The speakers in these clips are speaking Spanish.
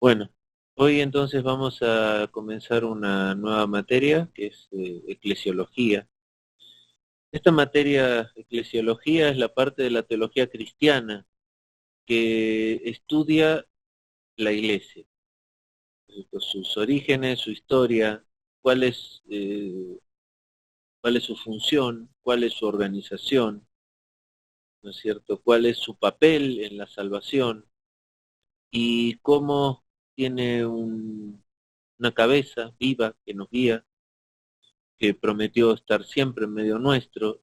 Bueno, hoy entonces vamos a comenzar una nueva materia que es eclesiología. Esta materia, eclesiología, es la parte de la teología cristiana que estudia la iglesia, sus orígenes, su historia, cuál es, cuál es su función, cuál es su organización, ¿no es cierto? Cuál es su papel en la salvación y cómo tiene una cabeza viva que nos guía, que prometió estar siempre en medio nuestro,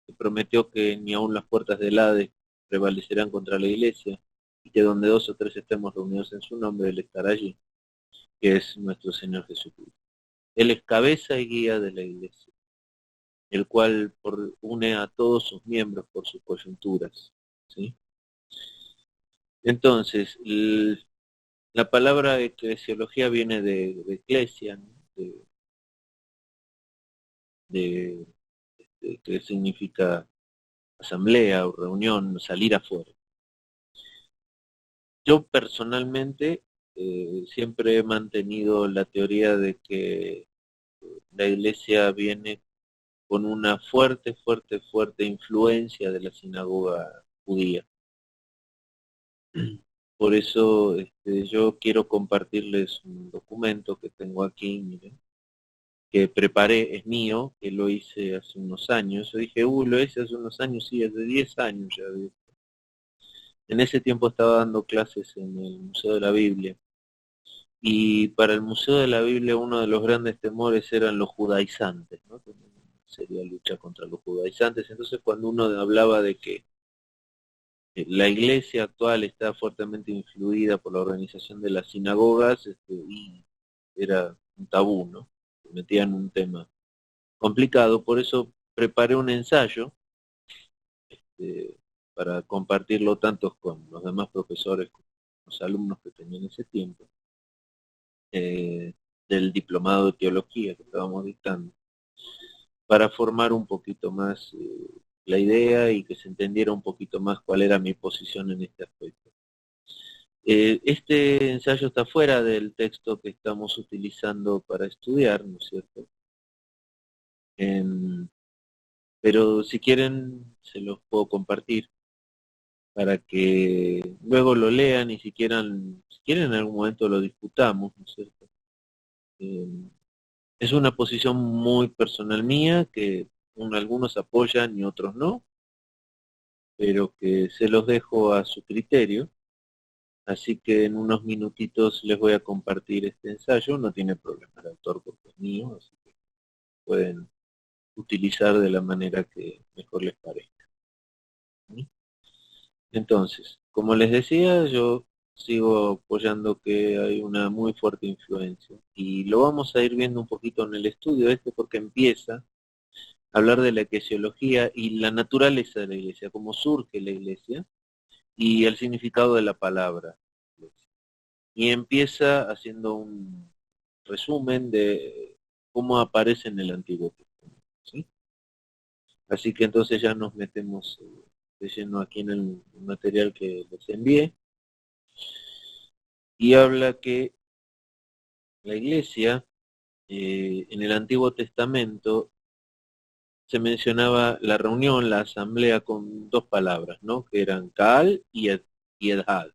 que prometió que ni aun las puertas del Hades prevalecerán contra la iglesia, y que donde dos o tres estemos reunidos en su nombre, Él estará allí, que es nuestro Señor Jesucristo. Él es cabeza y guía de la iglesia, el cual une a todos sus miembros por sus coyunturas, ¿sí? Entonces, la palabra eclesiología viene de eclesia, ¿no? de, que significa asamblea o reunión, salir afuera. Yo personalmente siempre he mantenido la teoría de que la iglesia viene con una fuerte influencia de la sinagoga judía. Por eso yo quiero compartirles un documento que tengo aquí, miren, que preparé, es mío, que lo hice hace unos años. Yo dije, lo hice hace unos años, sí, hace 10 años ya. En ese tiempo estaba dando clases en el Museo de la Biblia. Y para el Museo de la Biblia uno de los grandes temores eran los judaizantes, ¿no? Sería lucha contra los judaizantes. Entonces cuando uno hablaba de que la iglesia actual está fuertemente influida por la organización de las sinagogas, y era un tabú, ¿no? Metían un tema complicado, por eso preparé un ensayo eh, para compartirlo tanto con los demás profesores como los alumnos que tenían ese tiempo, eh, del diplomado de teología que estábamos dictando, para formar un poquito más la idea y que se entendiera un poquito más cuál era mi posición en este aspecto. Este ensayo está fuera del texto que estamos utilizando para estudiar, ¿no es cierto? Em, pero si quieren, se los puedo compartir para que luego lo lean y si quieren en algún momento lo discutamos, ¿no es cierto? Em, es una posición muy personal mía que algunos apoyan y otros no, pero que se los dejo a su criterio. Así que en unos minutitos les voy a compartir este ensayo. No tiene problema el autor porque es mío, así que pueden utilizar de la manera que mejor les parezca. ¿Sí? Entonces, como les decía, yo sigo apoyando que hay una muy fuerte influencia y lo vamos a ir viendo un poquito en el estudio porque empieza a hablar de la eclesiología y la naturaleza de la iglesia, cómo surge la iglesia y el significado de la palabra. Y empieza haciendo un resumen de cómo aparece en el Antiguo Testamento, ¿sí? Así que entonces ya nos metemos de lleno aquí en el material que les envié y habla que la iglesia en el Antiguo Testamento se mencionaba la reunión, la asamblea con dos palabras, ¿no? Que eran Kaal y Edhad.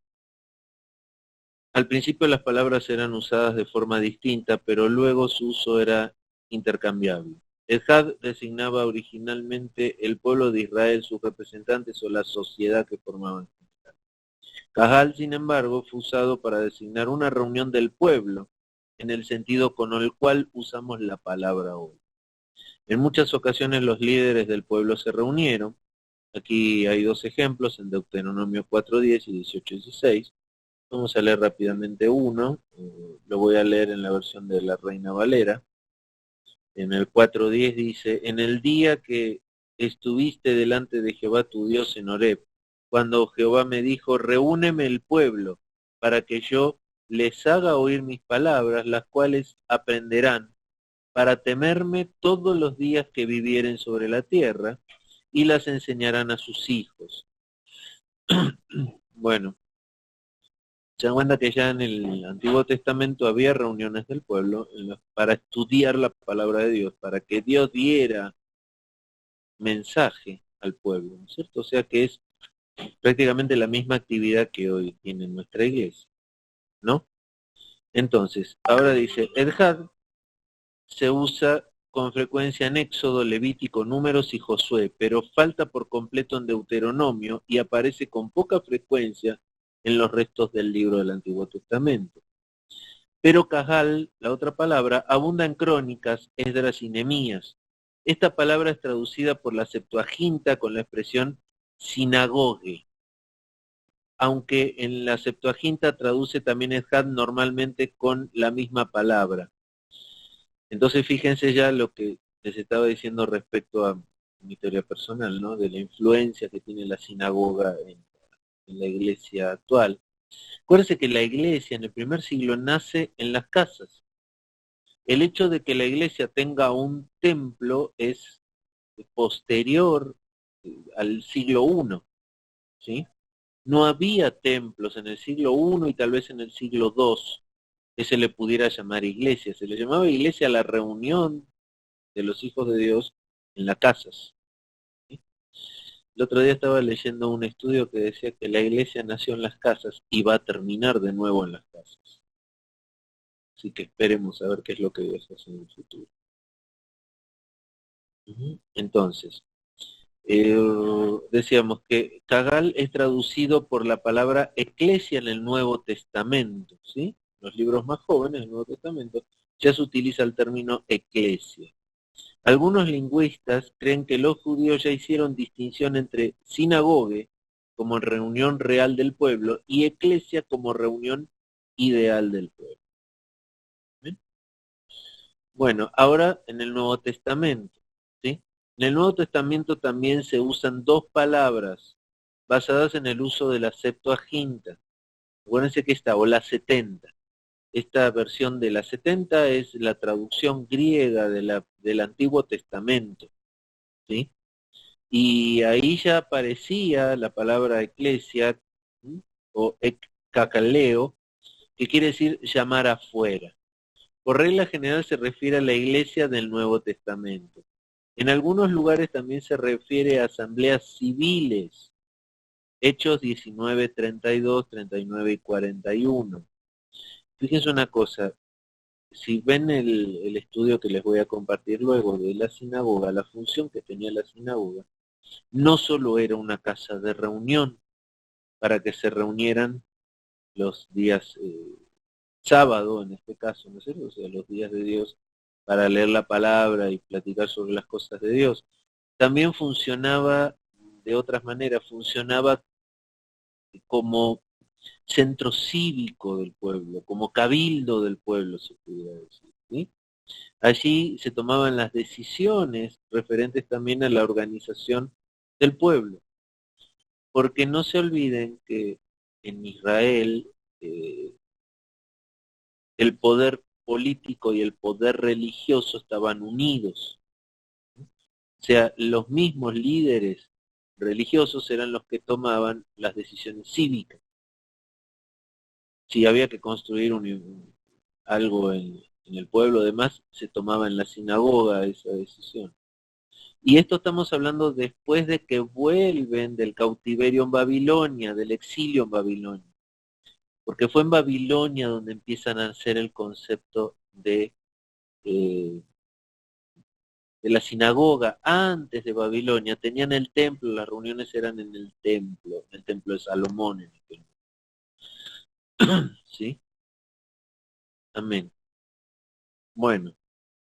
Al principio las palabras eran usadas de forma distinta, pero luego su uso era intercambiable. Edhad designaba originalmente el pueblo de Israel, sus representantes o la sociedad que formaban. Cajal, sin embargo, fue usado para designar una reunión del pueblo, en el sentido con el cual usamos la palabra hoy. En muchas ocasiones los líderes del pueblo se reunieron. Aquí hay dos ejemplos, en Deuteronomio 4:10 y 18:16. Vamos a leer rápidamente uno, lo voy a leer en la versión de la Reina Valera. En el 4:10 dice, en el día que estuviste delante de Jehová tu Dios en Horeb, cuando Jehová me dijo, reúneme el pueblo, para que yo les haga oír mis palabras, las cuales aprenderán, para temerme todos los días que vivieren sobre la tierra, y las enseñarán a sus hijos. Bueno, Se dan cuenta que ya en el Antiguo Testamento había reuniones del pueblo para estudiar la palabra de Dios, para que Dios diera mensaje al pueblo, ¿no es cierto? O sea que es prácticamente la misma actividad que hoy tiene nuestra iglesia, ¿no? Entonces, ahora dice, Edhad se usa con frecuencia en Éxodo, Levítico, Números y Josué, pero falta por completo en Deuteronomio y aparece con poca frecuencia en los restos del libro del Antiguo Testamento. Pero Cajal, la otra palabra, abunda en Crónicas, Esdras y Nehemías. Esta palabra es traducida por la Septuaginta con la expresión sinagogue, aunque en la Septuaginta traduce también Edhad normalmente con la misma palabra. Entonces fíjense ya lo que les estaba diciendo respecto a mi teoría personal, ¿no? De la influencia que tiene la sinagoga en la iglesia actual. Acuérdense que la iglesia en el primer siglo nace en las casas. El hecho de que la iglesia tenga un templo es posterior al siglo I, ¿sí? No había templos en el siglo I y tal vez en el siglo II que se le pudiera llamar iglesia. Se le llamaba iglesia a la reunión de los hijos de Dios en las casas. ¿Sí? El otro día estaba leyendo un estudio que decía que la iglesia nació en las casas y va a terminar de nuevo en las casas. Así que esperemos a ver qué es lo que Dios hace en el futuro. Entonces, decíamos que Cagal es traducido por la palabra eclesia en el Nuevo Testamento, ¿sí? Los libros más jóvenes del Nuevo Testamento ya se utiliza el término eclesia. Algunos lingüistas creen que los judíos ya hicieron distinción entre sinagogue como reunión real del pueblo y eclesia como reunión ideal del pueblo. ¿Bien? Bueno, ahora en el Nuevo Testamento, ¿sí? En el Nuevo Testamento también se usan dos palabras basadas en el uso de la Septuaginta. Acuérdense que esta, o la 70. Esta versión de la 70 es la traducción griega del Antiguo Testamento, ¿sí? Y ahí ya aparecía la palabra eclesia, ¿sí? O ekkakaleo, que quiere decir llamar afuera. Por regla general se refiere a la iglesia del Nuevo Testamento. En algunos lugares también se refiere a asambleas civiles. Hechos 19, 32, 39 y 41. Fíjense una cosa, si ven el estudio que les voy a compartir luego de la sinagoga, la función que tenía la sinagoga, no solo era una casa de reunión para que se reunieran los días sábado, en este caso, ¿no es cierto? O sea, los días de Dios para leer la palabra y platicar sobre las cosas de Dios. También funcionaba de otras maneras, funcionaba como centro cívico del pueblo, como cabildo del pueblo, se pudiera decir, ¿sí? Allí se tomaban las decisiones referentes también a la organización del pueblo, porque no se olviden que en Israel el poder político y el poder religioso estaban unidos. O sea, los mismos líderes religiosos eran los que tomaban las decisiones cívicas. Si había que construir algo en el pueblo, además, se tomaba en la sinagoga esa decisión. Y esto estamos hablando después de que vuelven del cautiverio en Babilonia, del exilio en Babilonia. Porque fue en Babilonia donde empiezan a nacer el concepto de la sinagoga. Antes de Babilonia tenían el templo, las reuniones eran en el templo de Salomón. En el ¿Sí? Amén. Bueno,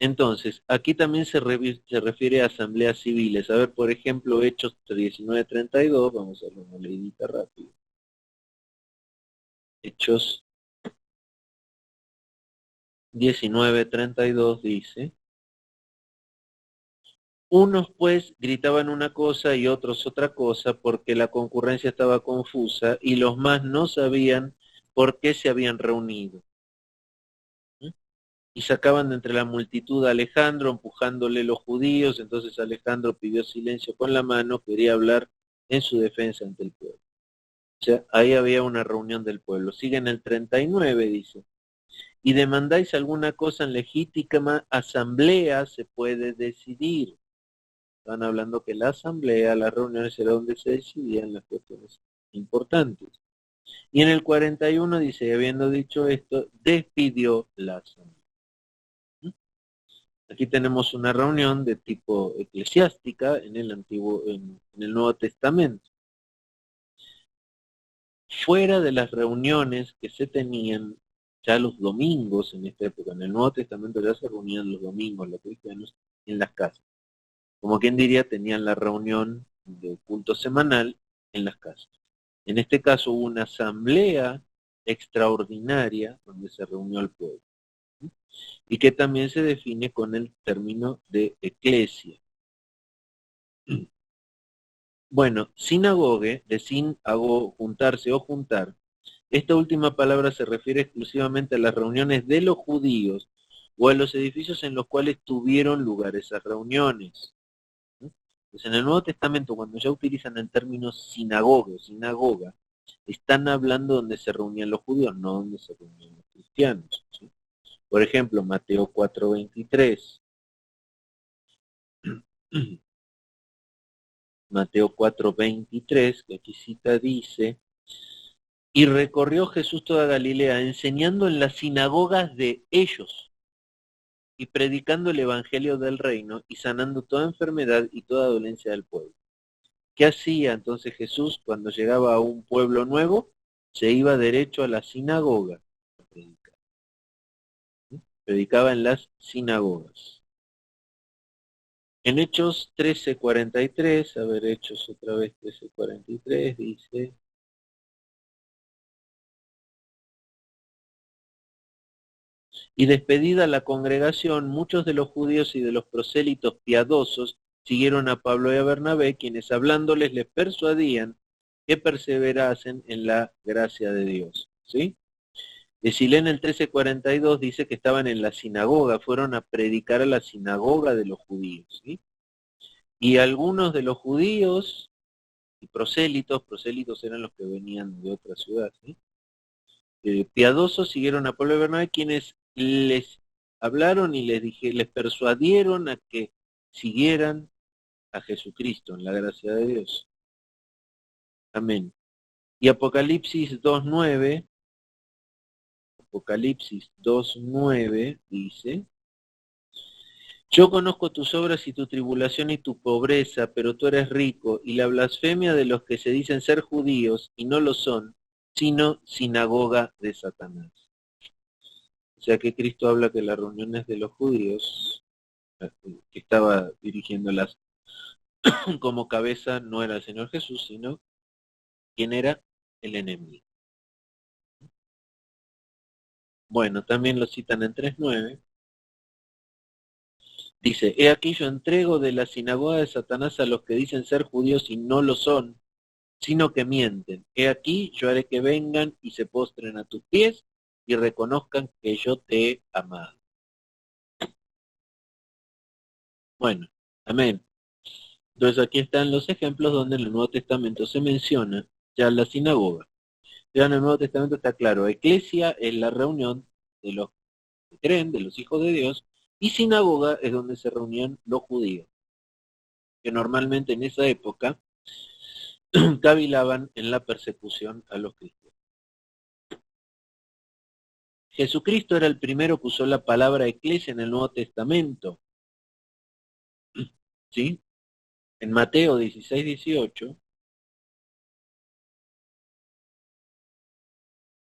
entonces, aquí también se refiere a asambleas civiles. A ver, por ejemplo, Hechos 19:32, vamos a hacer una leidita rápido. Hechos 19:32 dice: unos pues gritaban una cosa y otros otra cosa porque la concurrencia estaba confusa y los más no sabían por qué se habían reunido. Y sacaban de entre la multitud a Alejandro, empujándole los judíos. Entonces Alejandro pidió silencio con la mano, quería hablar en su defensa ante el pueblo. O sea, ahí había una reunión del pueblo. Sigue en el 39, dice. Y demandáis alguna cosa en legítima asamblea, se puede decidir. Están hablando que la asamblea, las reuniones era donde se decidían las cuestiones importantes. Y en el 41 dice, habiendo dicho esto, despidió la asamblea. Aquí tenemos una reunión de tipo eclesiástica en el Nuevo Testamento. Fuera de las reuniones que se tenían ya los domingos en esta época, en el Nuevo Testamento ya se reunían los domingos los cristianos en las casas. Como quien diría, tenían la reunión de culto semanal en las casas. En este caso hubo una asamblea extraordinaria donde se reunió el pueblo, ¿sí? Y que también se define con el término de eclesia. Bueno, sinagogue, de juntarse o juntar, esta última palabra se refiere exclusivamente a las reuniones de los judíos o a los edificios en los cuales tuvieron lugar esas reuniones. Pues en el Nuevo Testamento, cuando ya utilizan el término sinagoga, están hablando donde se reunían los judíos, no donde se reunían los cristianos, ¿sí? Por ejemplo, Mateo 4:23. Mateo 4:23, que aquí cita, dice, y recorrió Jesús toda Galilea, enseñando en las sinagogas de ellos y predicando el evangelio del reino y sanando toda enfermedad y toda dolencia del pueblo. ¿Qué hacía entonces Jesús cuando llegaba a un pueblo nuevo? Se iba derecho a la sinagoga a predicar. Predicaba en las sinagogas. En Hechos 13:43, a ver, Hechos otra vez 13:43, dice, y despedida la congregación, muchos de los judíos y de los prosélitos piadosos siguieron a Pablo y a Bernabé, quienes hablándoles les persuadían que perseverasen en la gracia de Dios. ¿Sí? De Silén el 13:42 dice que estaban en la sinagoga, fueron a predicar a la sinagoga de los judíos. ¿Sí? Y algunos de los judíos y prosélitos eran los que venían de otra ciudad, ¿sí? Piadosos siguieron a Pablo y Bernabé, quienes les hablaron y les persuadieron a que siguieran a Jesucristo en la gracia de Dios. Amén. Y Apocalipsis 2:9 dice, yo conozco tus obras y tu tribulación y tu pobreza, pero tú eres rico, y la blasfemia de los que se dicen ser judíos y no lo son, sino sinagoga de Satanás. O sea que Cristo habla que las reuniones de los judíos, que estaba dirigiéndolas como cabeza, no era el Señor Jesús, sino quien era el enemigo. Bueno, también lo citan en 3:9. Dice, he aquí yo entrego de la sinagoga de Satanás a los que dicen ser judíos y no lo son, sino que mienten. He aquí yo haré que vengan y se postren a tus pies y reconozcan que yo te he amado. Bueno, amén. Entonces aquí están los ejemplos donde en el Nuevo Testamento se menciona ya la sinagoga. Ya en el Nuevo Testamento está claro, eclesia es la reunión de los que creen, de los hijos de Dios, y sinagoga es donde se reunían los judíos, que normalmente en esa época cavilaban en la persecución a los cristianos. Jesucristo era el primero que usó la palabra eclesia en el Nuevo Testamento. ¿Sí? En Mateo 16:18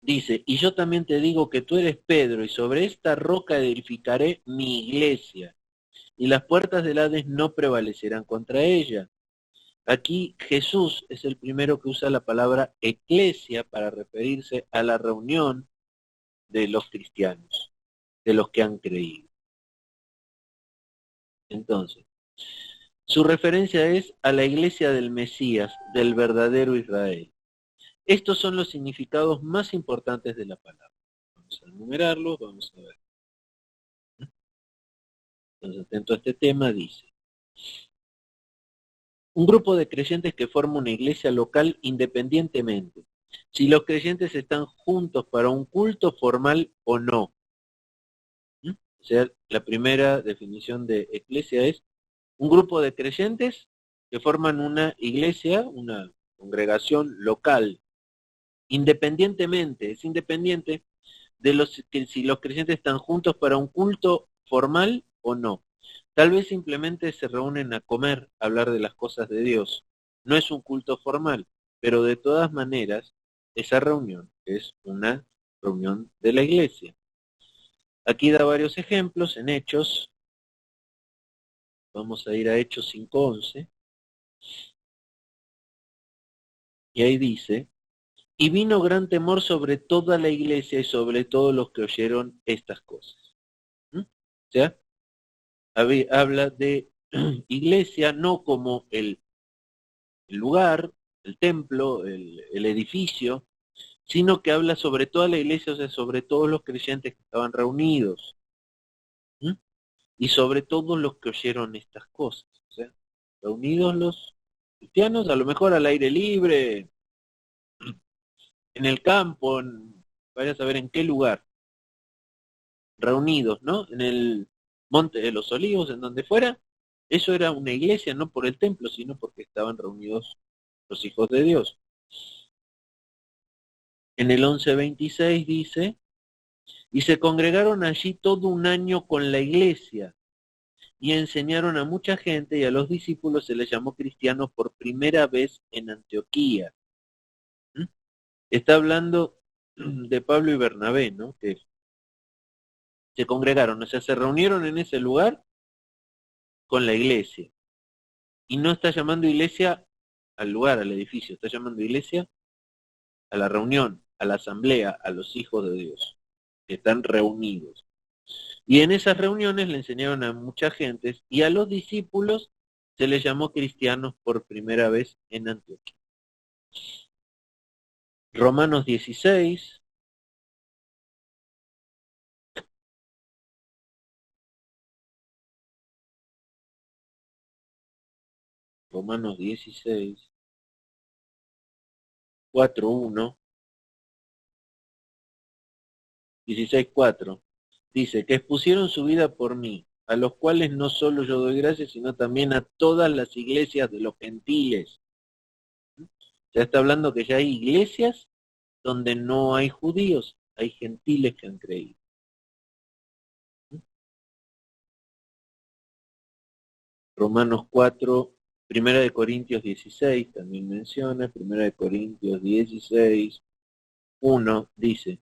dice, y yo también te digo que tú eres Pedro, y sobre esta roca edificaré mi iglesia, y las puertas del Hades no prevalecerán contra ella. Aquí Jesús es el primero que usa la palabra eclesia para referirse a la reunión de los cristianos, de los que han creído. Entonces, su referencia es a la iglesia del Mesías, del verdadero Israel. Estos son los significados más importantes de la palabra. Vamos a enumerarlos, vamos a ver. Entonces, atento a este tema, dice, un grupo de creyentes que forma una iglesia local independientemente, si los creyentes están juntos para un culto formal o no. O sea, la primera definición de iglesia es un grupo de creyentes que forman una iglesia, una congregación local, independientemente, es independiente de los que si los creyentes están juntos para un culto formal o no. Tal vez simplemente se reúnen a comer, a hablar de las cosas de Dios. No es un culto formal, pero de todas maneras, esa reunión es una reunión de la iglesia. Aquí da varios ejemplos en Hechos. Vamos a ir a Hechos 5:11. Y ahí dice, y vino gran temor sobre toda la iglesia y sobre todos los que oyeron estas cosas. O sea, habla de iglesia no como el lugar, el templo, el edificio, sino que habla sobre toda la iglesia, o sea, sobre todos los creyentes que estaban reunidos. Y sobre todos los que oyeron estas cosas. O sea, reunidos los cristianos, a lo mejor al aire libre, en el campo, vaya a saber en qué lugar, reunidos, ¿no? En el Monte de los Olivos, en donde fuera, eso era una iglesia, no por el templo, sino porque estaban reunidos los hijos de Dios. En el 11:26 dice, y se congregaron allí todo un año con la iglesia, y enseñaron a mucha gente, y a los discípulos se les llamó cristianos por primera vez en Antioquía. Está hablando de Pablo y Bernabé, ¿no? Que se congregaron, o sea, se reunieron en ese lugar con la iglesia. Y no está llamando iglesia al lugar, al edificio, está llamando iglesia a la reunión, a la asamblea, a los hijos de Dios, que están reunidos. Y en esas reuniones le enseñaron a mucha gente y a los discípulos se les llamó cristianos por primera vez en Antioquía. Romanos 16. Romanos 16, 4:1, 16:4, dice que expusieron su vida por mí, a los cuales no solo yo doy gracias, sino también a todas las iglesias de los gentiles. Ya está hablando que ya hay iglesias donde no hay judíos, hay gentiles que han creído. Romanos 4, Primera de Corintios 16, también menciona, Primera de Corintios 16, 1, dice,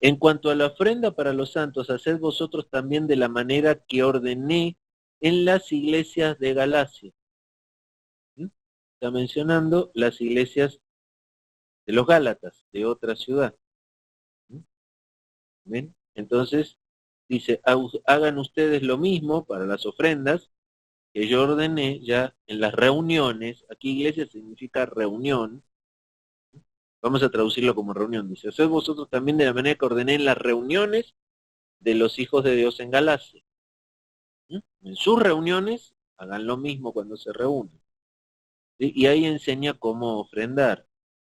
en cuanto a la ofrenda para los santos, haced vosotros también de la manera que ordené en las iglesias de Galacia. Está mencionando las iglesias de los Gálatas, de otra ciudad. ¿Ven? Entonces, dice, hagan ustedes lo mismo para las ofrendas que yo ordené ya en las reuniones. Aquí iglesia significa reunión. Vamos a traducirlo como reunión. Dice, haced vosotros también de la manera que ordené en las reuniones de los hijos de Dios en Galacia. En sus reuniones, hagan lo mismo cuando se reúnen. ¿Sí? Y ahí enseña cómo ofrendar.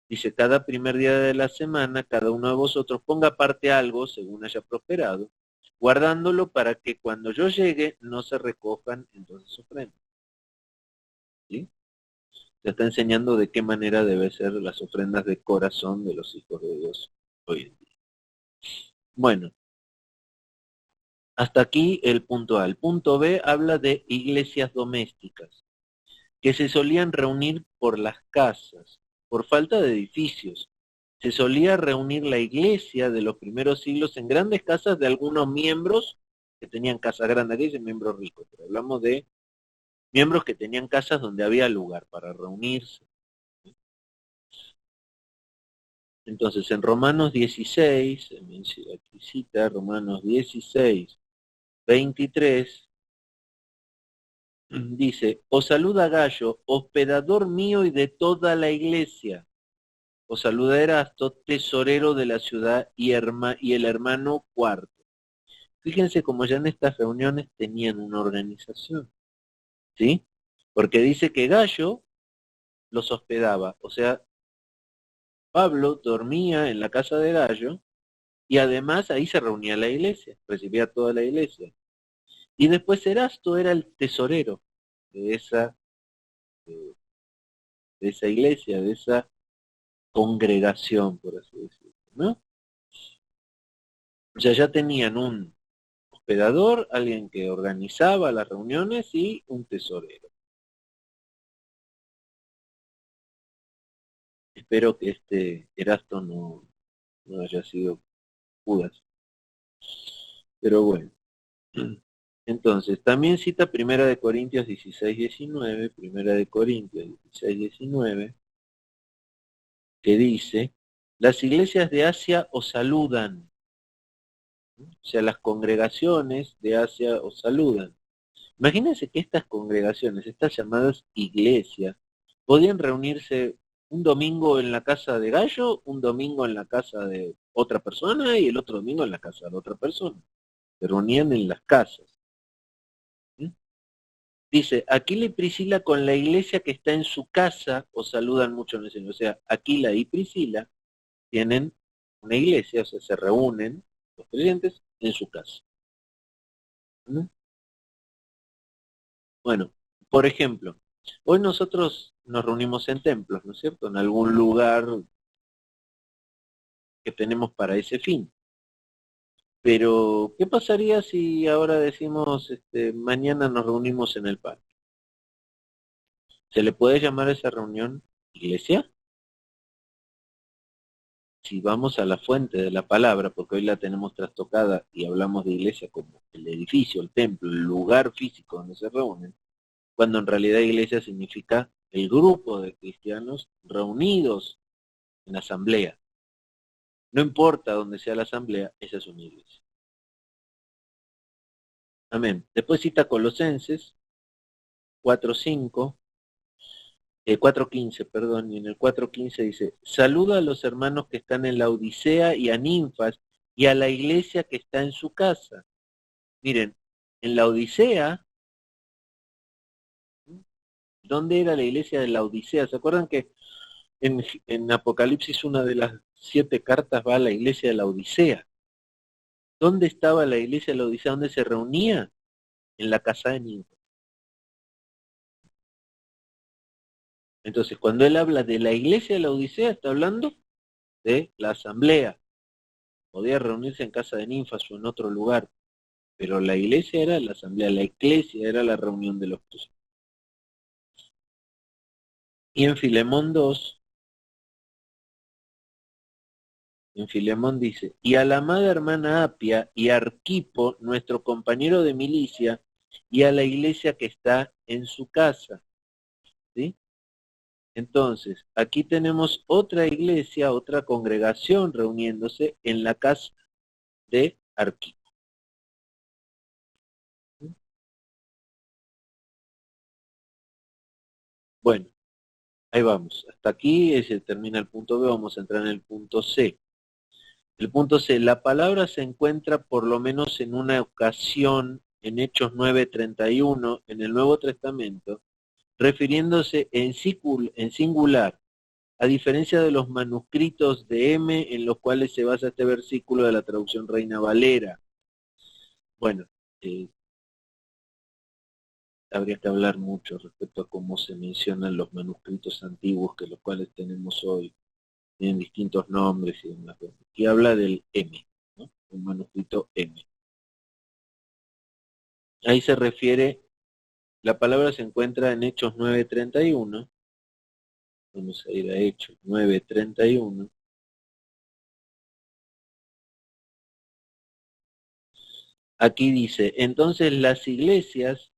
Dice, cada primer día de la semana, cada uno de vosotros ponga aparte algo según haya prosperado, guardándolo para que cuando yo llegue no se recojan entonces ofrendas. ¿Sí? Se está enseñando de qué manera deben ser las ofrendas de corazón de los hijos de Dios hoy en día. Bueno, hasta aquí el punto A. El punto B habla de iglesias domésticas, que se solían reunir por las casas, por falta de edificios. Se solía reunir la iglesia de los primeros siglos en grandes casas de algunos miembros que tenían casas grandes, aquí dicen miembros ricos, pero hablamos de miembros que tenían casas donde había lugar para reunirse. Entonces, en Romanos 16, aquí cita Romanos 16, 23, dice, os saluda Gallo, hospedador mío y de toda la iglesia. Os saluda Erasto, tesorero de la ciudad y el hermano Cuarto. Fíjense cómo ya en estas reuniones tenían una organización, ¿sí? Porque dice que Gallo los hospedaba, o sea, Pablo dormía en la casa de Gallo y además ahí se reunía la iglesia, recibía toda la iglesia. Y después Erasto era el tesorero de esa iglesia, de esa congregación, por así decirlo, ¿no? O sea, ya tenían un hospedador, alguien que organizaba las reuniones y un tesorero. Espero que este Erasto no haya sido Judas. Pero bueno. Entonces, también cita Primera de Corintios 16:19, Primera de Corintios 16:19, que dice, las iglesias de Asia os saludan. O sea, las congregaciones de Asia os saludan. Imagínense que estas congregaciones, estas llamadas iglesias, podían reunirse un domingo en la casa de Gallo, un domingo en la casa de otra persona y el otro domingo en la casa de otra persona. Se reunían en las casas. ¿Sí? Dice, Aquila y Priscila con la iglesia que está en su casa os saludan mucho en el Señor. O sea, Aquila y Priscila tienen una iglesia, o sea, se reúnen los creyentes en su casa. ¿Mm? Bueno, por ejemplo, hoy nosotros nos reunimos en templos, ¿no es cierto? En algún lugar que tenemos para ese fin. Pero, ¿qué pasaría si ahora decimos, mañana nos reunimos en el parque? ¿Se le puede llamar a esa reunión iglesia? Si vamos a la fuente de la palabra, porque hoy la tenemos trastocada y hablamos de iglesia como el edificio, el templo, el lugar físico donde se reúnen, cuando en realidad iglesia significa el grupo de cristianos reunidos en asamblea. No importa dónde sea la asamblea, esa es una iglesia. Amén. Después cita Colosenses 4:5, 4:15, perdón, y en el 4:15 dice, saluda a los hermanos que están en la Odisea y a Ninfas y a la iglesia que está en su casa. Miren, en la Odisea, ¿dónde era la iglesia de la Odisea? ¿Se acuerdan que en Apocalipsis una de las 7 cartas va a la iglesia de la Odisea? ¿Dónde estaba la iglesia de la Odisea? ¿Dónde se reunía? En la casa de Ninfas. Entonces, cuando él habla de la iglesia de la Odisea, está hablando de la asamblea. Podía reunirse en casa de ninfas o en otro lugar, pero la iglesia era la asamblea, la iglesia era la reunión de los cristianos. Y en Filemón dice, y a la amada hermana Apia y a Arquipo, nuestro compañero de milicia, y a la iglesia que está en su casa. ¿Sí? Entonces, aquí tenemos otra iglesia, otra congregación reuniéndose en la casa de Arquipo. Bueno, ahí vamos. Hasta aquí se termina el punto B, vamos a entrar en el punto C. El punto C, la palabra se encuentra por lo menos en una ocasión en Hechos 9:31 en el Nuevo Testamento, refiriéndose en singular, a diferencia de los manuscritos de M en los cuales se basa este versículo de la traducción Reina Valera. Bueno, eh, habría que hablar mucho respecto a cómo se mencionan los manuscritos antiguos que los cuales tenemos hoy. Tienen distintos nombres y demás. Aquí habla del M, ¿no? Un manuscrito M. Ahí se refiere, la palabra se encuentra en Hechos 9:31. Vamos a ir a Hechos 9:31. Aquí dice, entonces las iglesias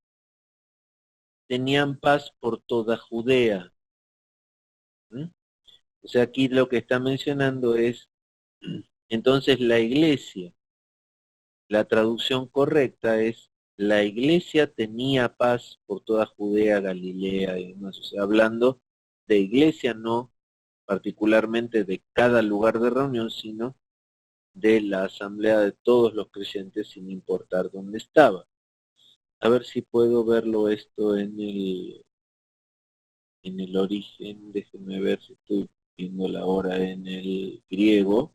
tenían paz por toda Judea. ¿Mm? O sea, aquí lo que está mencionando es, entonces la iglesia, la traducción correcta es, la iglesia tenía paz por toda Judea, Galilea y demás. O sea, hablando de iglesia, no particularmente de cada lugar de reunión, sino de la asamblea de todos los creyentes sin importar dónde estaba. A ver si puedo verlo esto en el origen, déjenme ver si estoy viéndola ahora en el griego.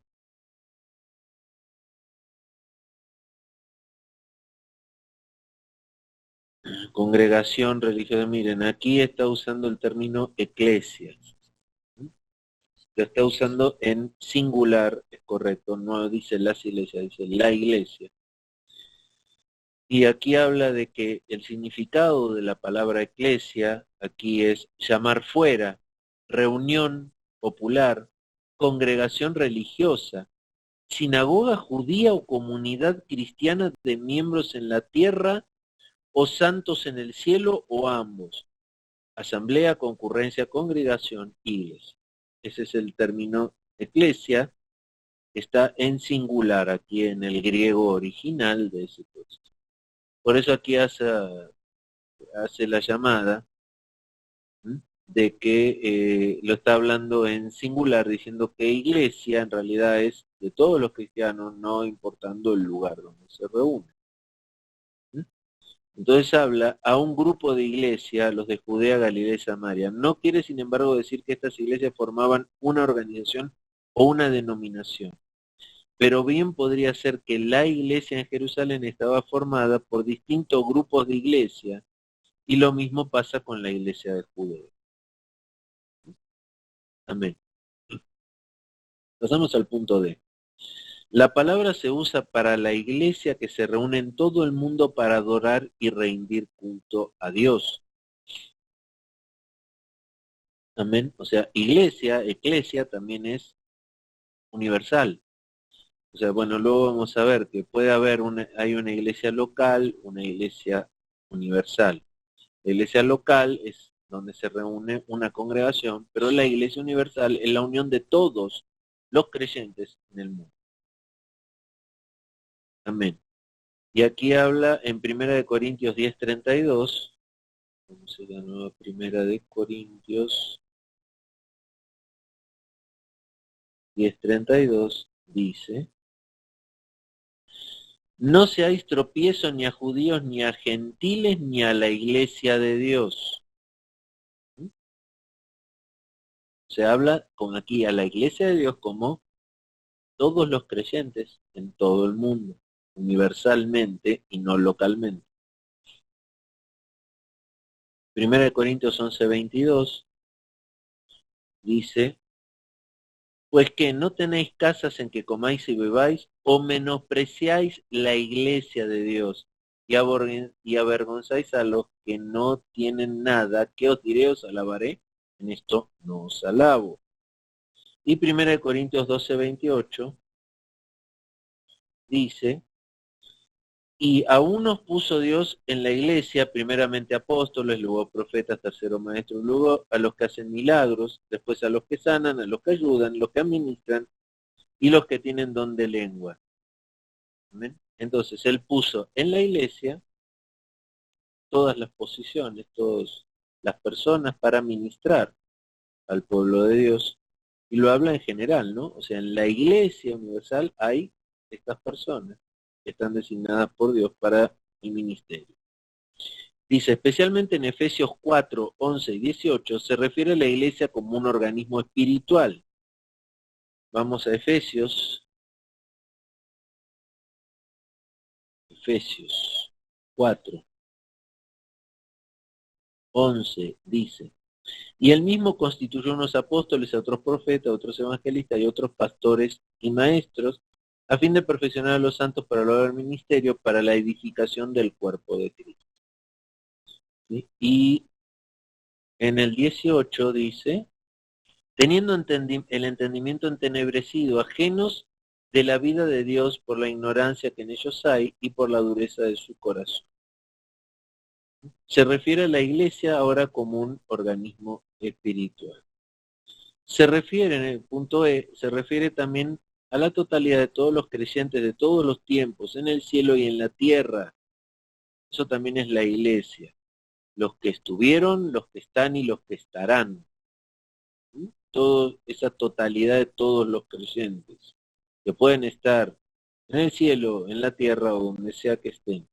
Congregación religiosa, miren, aquí está usando el término eclesia. Lo está usando en singular, es correcto, no dice las iglesias, dice la iglesia. Y aquí habla de que el significado de la palabra eclesia aquí es llamar fuera, reunión popular, congregación religiosa, sinagoga judía o comunidad cristiana de miembros en la tierra o santos en el cielo o ambos. Asamblea, concurrencia, congregación, iglesia. Ese es el término eclesia, que está en singular aquí en el griego original de ese texto. Por eso aquí hace la llamada de que lo está hablando en singular, diciendo que iglesia en realidad es de todos los cristianos, no importando el lugar donde se reúnen. Entonces habla a un grupo de iglesia, los de Judea, Galilea y Samaria. No quiere, sin embargo, decir que estas iglesias formaban una organización o una denominación. Pero bien podría ser que la iglesia en Jerusalén estaba formada por distintos grupos de iglesia, y lo mismo pasa con la iglesia de Judea. Amén. Pasamos al punto D. La palabra se usa para la iglesia que se reúne en todo el mundo para adorar y rendir culto a Dios. Amén. O sea, iglesia, eclesia también es universal. O sea, bueno, luego vamos a ver que puede haber hay una iglesia local, una iglesia universal. La iglesia local es donde se reúne una congregación, pero la iglesia universal es la unión de todos los creyentes en el mundo. Amén. Y aquí habla en 1 Corintios 10:32. Vamos a la nueva 1 Corintios 10:32. Dice: no seáis tropiezo ni a judíos, ni a gentiles, ni a la iglesia de Dios. Se habla con aquí a la iglesia de Dios como todos los creyentes en todo el mundo, universalmente y no localmente. 1 Corintios 11:22 dice: pues que no tenéis casas en que comáis y bebáis, o menospreciáis la iglesia de Dios, y avergonzáis a los que no tienen nada, ¿qué os diré? Os alabaré, en esto no os alabo. Y 1 Corintios 12:28 dice: y aún nos puso Dios en la iglesia, primeramente apóstoles, luego profetas, tercero maestros, luego a los que hacen milagros, después a los que sanan, a los que ayudan, los que administran y los que tienen don de lengua. ¿Amén? Entonces, él puso en la iglesia todas las posiciones, todas las personas para ministrar al pueblo de Dios, y lo habla en general, ¿no? O sea, en la iglesia universal hay estas personas que están designadas por Dios para el ministerio. Dice, especialmente en Efesios 4, 11 y 18, se refiere a la iglesia como un organismo espiritual. Vamos a Efesios 4, 11, dice: y él mismo constituyó unos apóstoles, a otros profetas, a otros evangelistas y otros pastores y maestros, a fin de perfeccionar a los santos para lograr el ministerio, para la edificación del cuerpo de Cristo. ¿Sí? Y en el 18 dice: teniendo el entendimiento entenebrecido, ajenos de la vida de Dios por la ignorancia que en ellos hay y por la dureza de su corazón. Se refiere a la iglesia ahora como un organismo espiritual. Se refiere, en el punto E, se refiere también a la totalidad de todos los creyentes de todos los tiempos, en el cielo y en la tierra. Eso también es la iglesia. Los que estuvieron, los que están y los que estarán. Toda esa totalidad de todos los creyentes, que pueden estar en el cielo, en la tierra o donde sea que estén.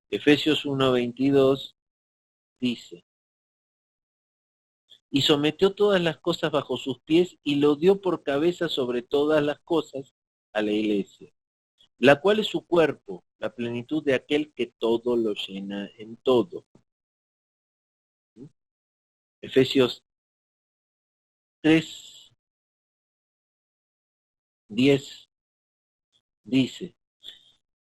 Efesios 1:22 dice: y sometió todas las cosas bajo sus pies y lo dio por cabeza sobre todas las cosas a la iglesia, la cual es su cuerpo, la plenitud de aquel que todo lo llena en todo. Efesios 3, 10 dice,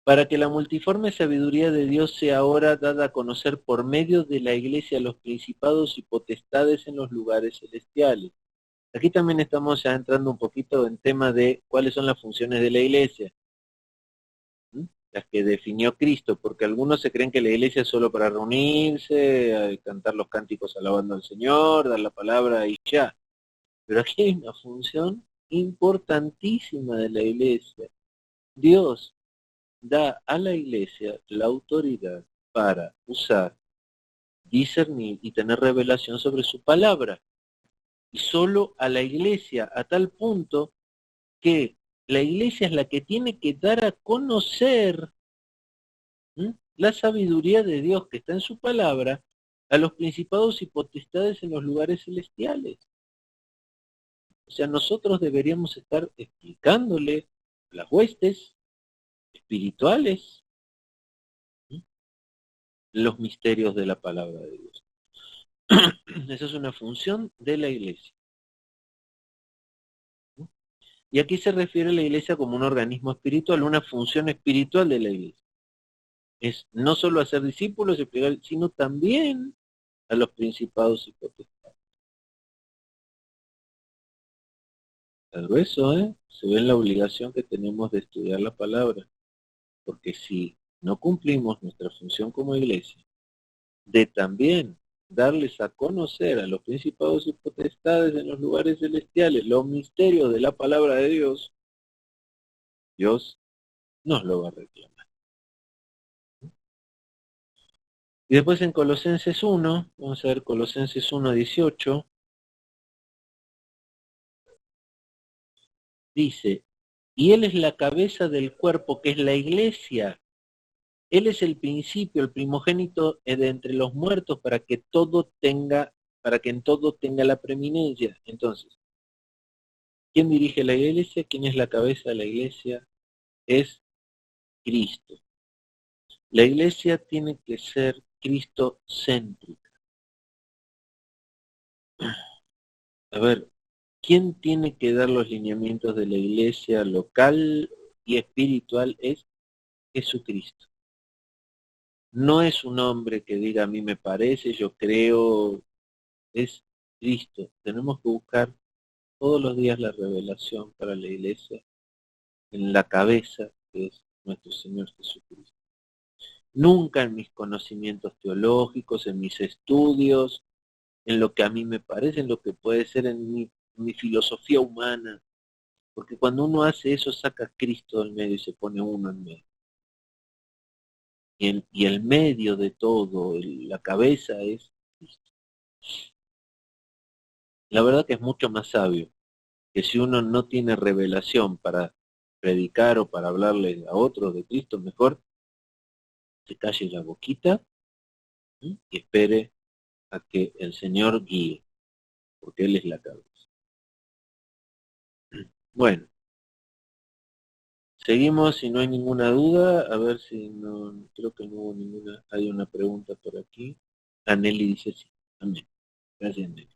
para que la multiforme sabiduría de Dios sea ahora dada a conocer por medio de la iglesia a los principados y potestades en los lugares celestiales. Aquí también estamos ya entrando un poquito en tema de cuáles son las funciones de la iglesia, las que definió Cristo, porque algunos se creen que la iglesia es solo para reunirse, cantar los cánticos alabando al Señor, dar la palabra y ya. Pero aquí hay una función importantísima de la iglesia. Dios da a la iglesia la autoridad para usar, discernir y tener revelación sobre su palabra. Y solo a la iglesia, a tal punto que la iglesia es la que tiene que dar a conocer la sabiduría de Dios que está en su palabra a los principados y potestades en los lugares celestiales. O sea, nosotros deberíamos estar explicándole a las huestes espirituales los misterios de la palabra de Dios. Esa es una función de la iglesia. Y aquí se refiere a la iglesia como un organismo espiritual, una función espiritual de la iglesia. Es no solo hacer discípulos, sino también a los principados y potestades. Al grueso, se ve en la obligación que tenemos de estudiar la palabra, porque si no cumplimos nuestra función como iglesia, de también darles a conocer a los principados y potestades en los lugares celestiales los misterios de la palabra de Dios, Dios nos lo va a reclamar. Y después en Colosenses 1, vamos a ver Colosenses 1:18, dice, y Él es la cabeza del cuerpo que es la iglesia. Él es el principio, el primogénito de entre los muertos para que en todo tenga la preeminencia. Entonces, ¿quién dirige la iglesia? ¿Quién es la cabeza de la iglesia? Es Cristo. La iglesia tiene que ser cristocéntrica. A ver, ¿quién tiene que dar los lineamientos de la iglesia local y espiritual? Es Jesucristo. No es un hombre que diga a mí me parece, yo creo, es Cristo. Tenemos que buscar todos los días la revelación para la iglesia en la cabeza que es nuestro Señor Jesucristo. Nunca en mis conocimientos teológicos, en mis estudios, en lo que a mí me parece, en lo que puede ser en mi filosofía humana, porque cuando uno hace eso saca a Cristo del medio y se pone uno en medio. Y el medio de todo, la cabeza es Cristo. La verdad que es mucho más sabio que si uno no tiene revelación para predicar o para hablarle a otros de Cristo, mejor se calle la boquita y espere a que el Señor guíe, porque Él es la cabeza. Bueno, seguimos si no hay ninguna duda, a ver si no, creo que no hubo ninguna, hay una pregunta por aquí. Nelly dice sí, amén. Gracias, Nelly.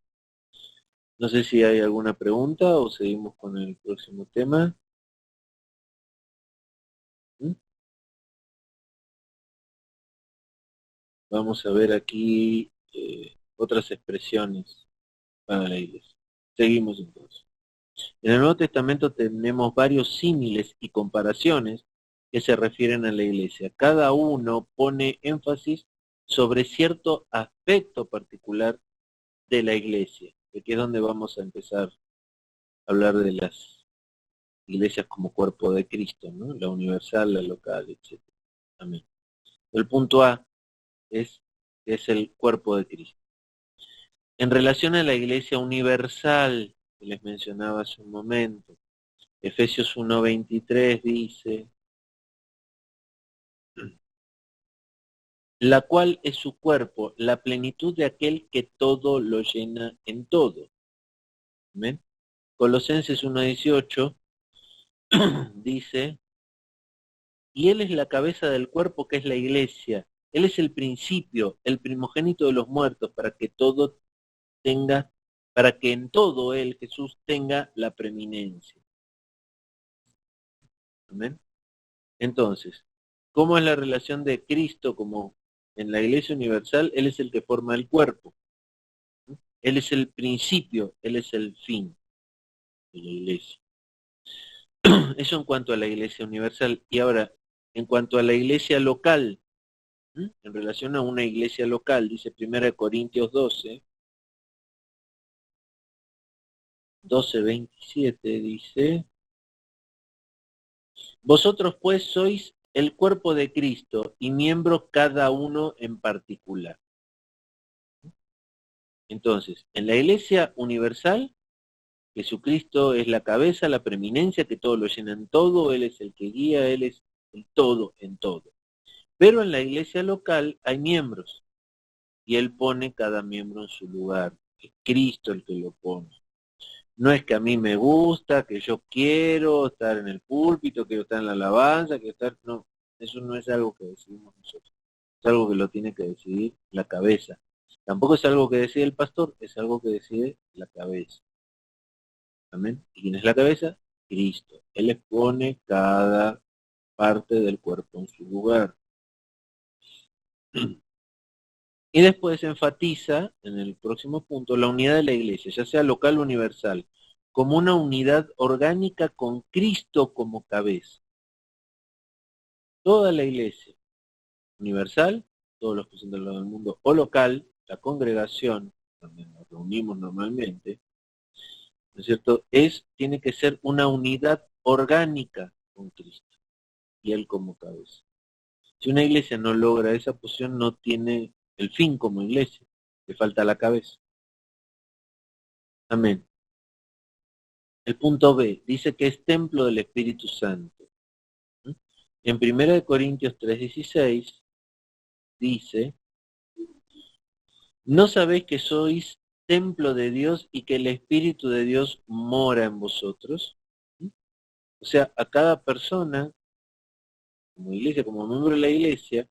No sé si hay alguna pregunta o seguimos con el próximo tema. Vamos a ver aquí otras expresiones para la iglesia. Seguimos entonces. En el Nuevo Testamento tenemos varios símiles y comparaciones que se refieren a la iglesia. Cada uno pone énfasis sobre cierto aspecto particular de la iglesia. Aquí es donde vamos a empezar a hablar de las iglesias como cuerpo de Cristo, ¿no? La universal, la local, etc. Amén. El punto A es el cuerpo de Cristo. En relación a la iglesia universal, que les mencionaba hace un momento, Efesios 1:23 dice, la cual es su cuerpo, la plenitud de aquel que todo lo llena en todo. ¿Amén? Colosenses 1:18 dice, y Él es la cabeza del cuerpo que es la iglesia. Él es el principio, el primogénito de los muertos, para que en todo Él, Jesús, tenga la preeminencia. ¿Amén? Entonces, ¿cómo es la relación de Cristo como en la iglesia universal? Él es el que forma el cuerpo. Él es el principio, Él es el fin de la iglesia. Eso en cuanto a la iglesia universal. Y ahora, en cuanto a la iglesia local, en relación a una iglesia local, dice 1 Corintios 12:27, dice, vosotros pues sois el cuerpo de Cristo y miembros cada uno en particular. Entonces, en la iglesia universal, Jesucristo es la cabeza, la preeminencia, que todo lo llena en todo, Él es el que guía, Él es el todo en todo. Pero en la iglesia local hay miembros, y Él pone cada miembro en su lugar. Es Cristo el que lo pone. No es que a mí me gusta, que yo quiero estar en el púlpito, quiero estar en la alabanza, quiero estar... No, eso no es algo que decidimos nosotros. Es algo que lo tiene que decidir la cabeza. Tampoco es algo que decide el pastor, es algo que decide la cabeza. Amén. ¿Y quién es la cabeza? Cristo. Él les pone cada parte del cuerpo en su lugar. Y después enfatiza, en el próximo punto, la unidad de la iglesia, ya sea local o universal, como una unidad orgánica con Cristo como cabeza. Toda la iglesia, universal, todos los presentes del mundo, o local, la congregación, donde nos reunimos normalmente, ¿no es cierto? Tiene que ser una unidad orgánica con Cristo y Él como cabeza. Si una iglesia no logra esa posición, no tiene el fin como iglesia, le falta la cabeza. Amén. El punto B dice que es templo del Espíritu Santo. En 1 Corintios 3:16 dice, ¿no sabéis que sois templo de Dios y que el Espíritu de Dios mora en vosotros? O sea, a cada persona, como iglesia, como miembro de la iglesia,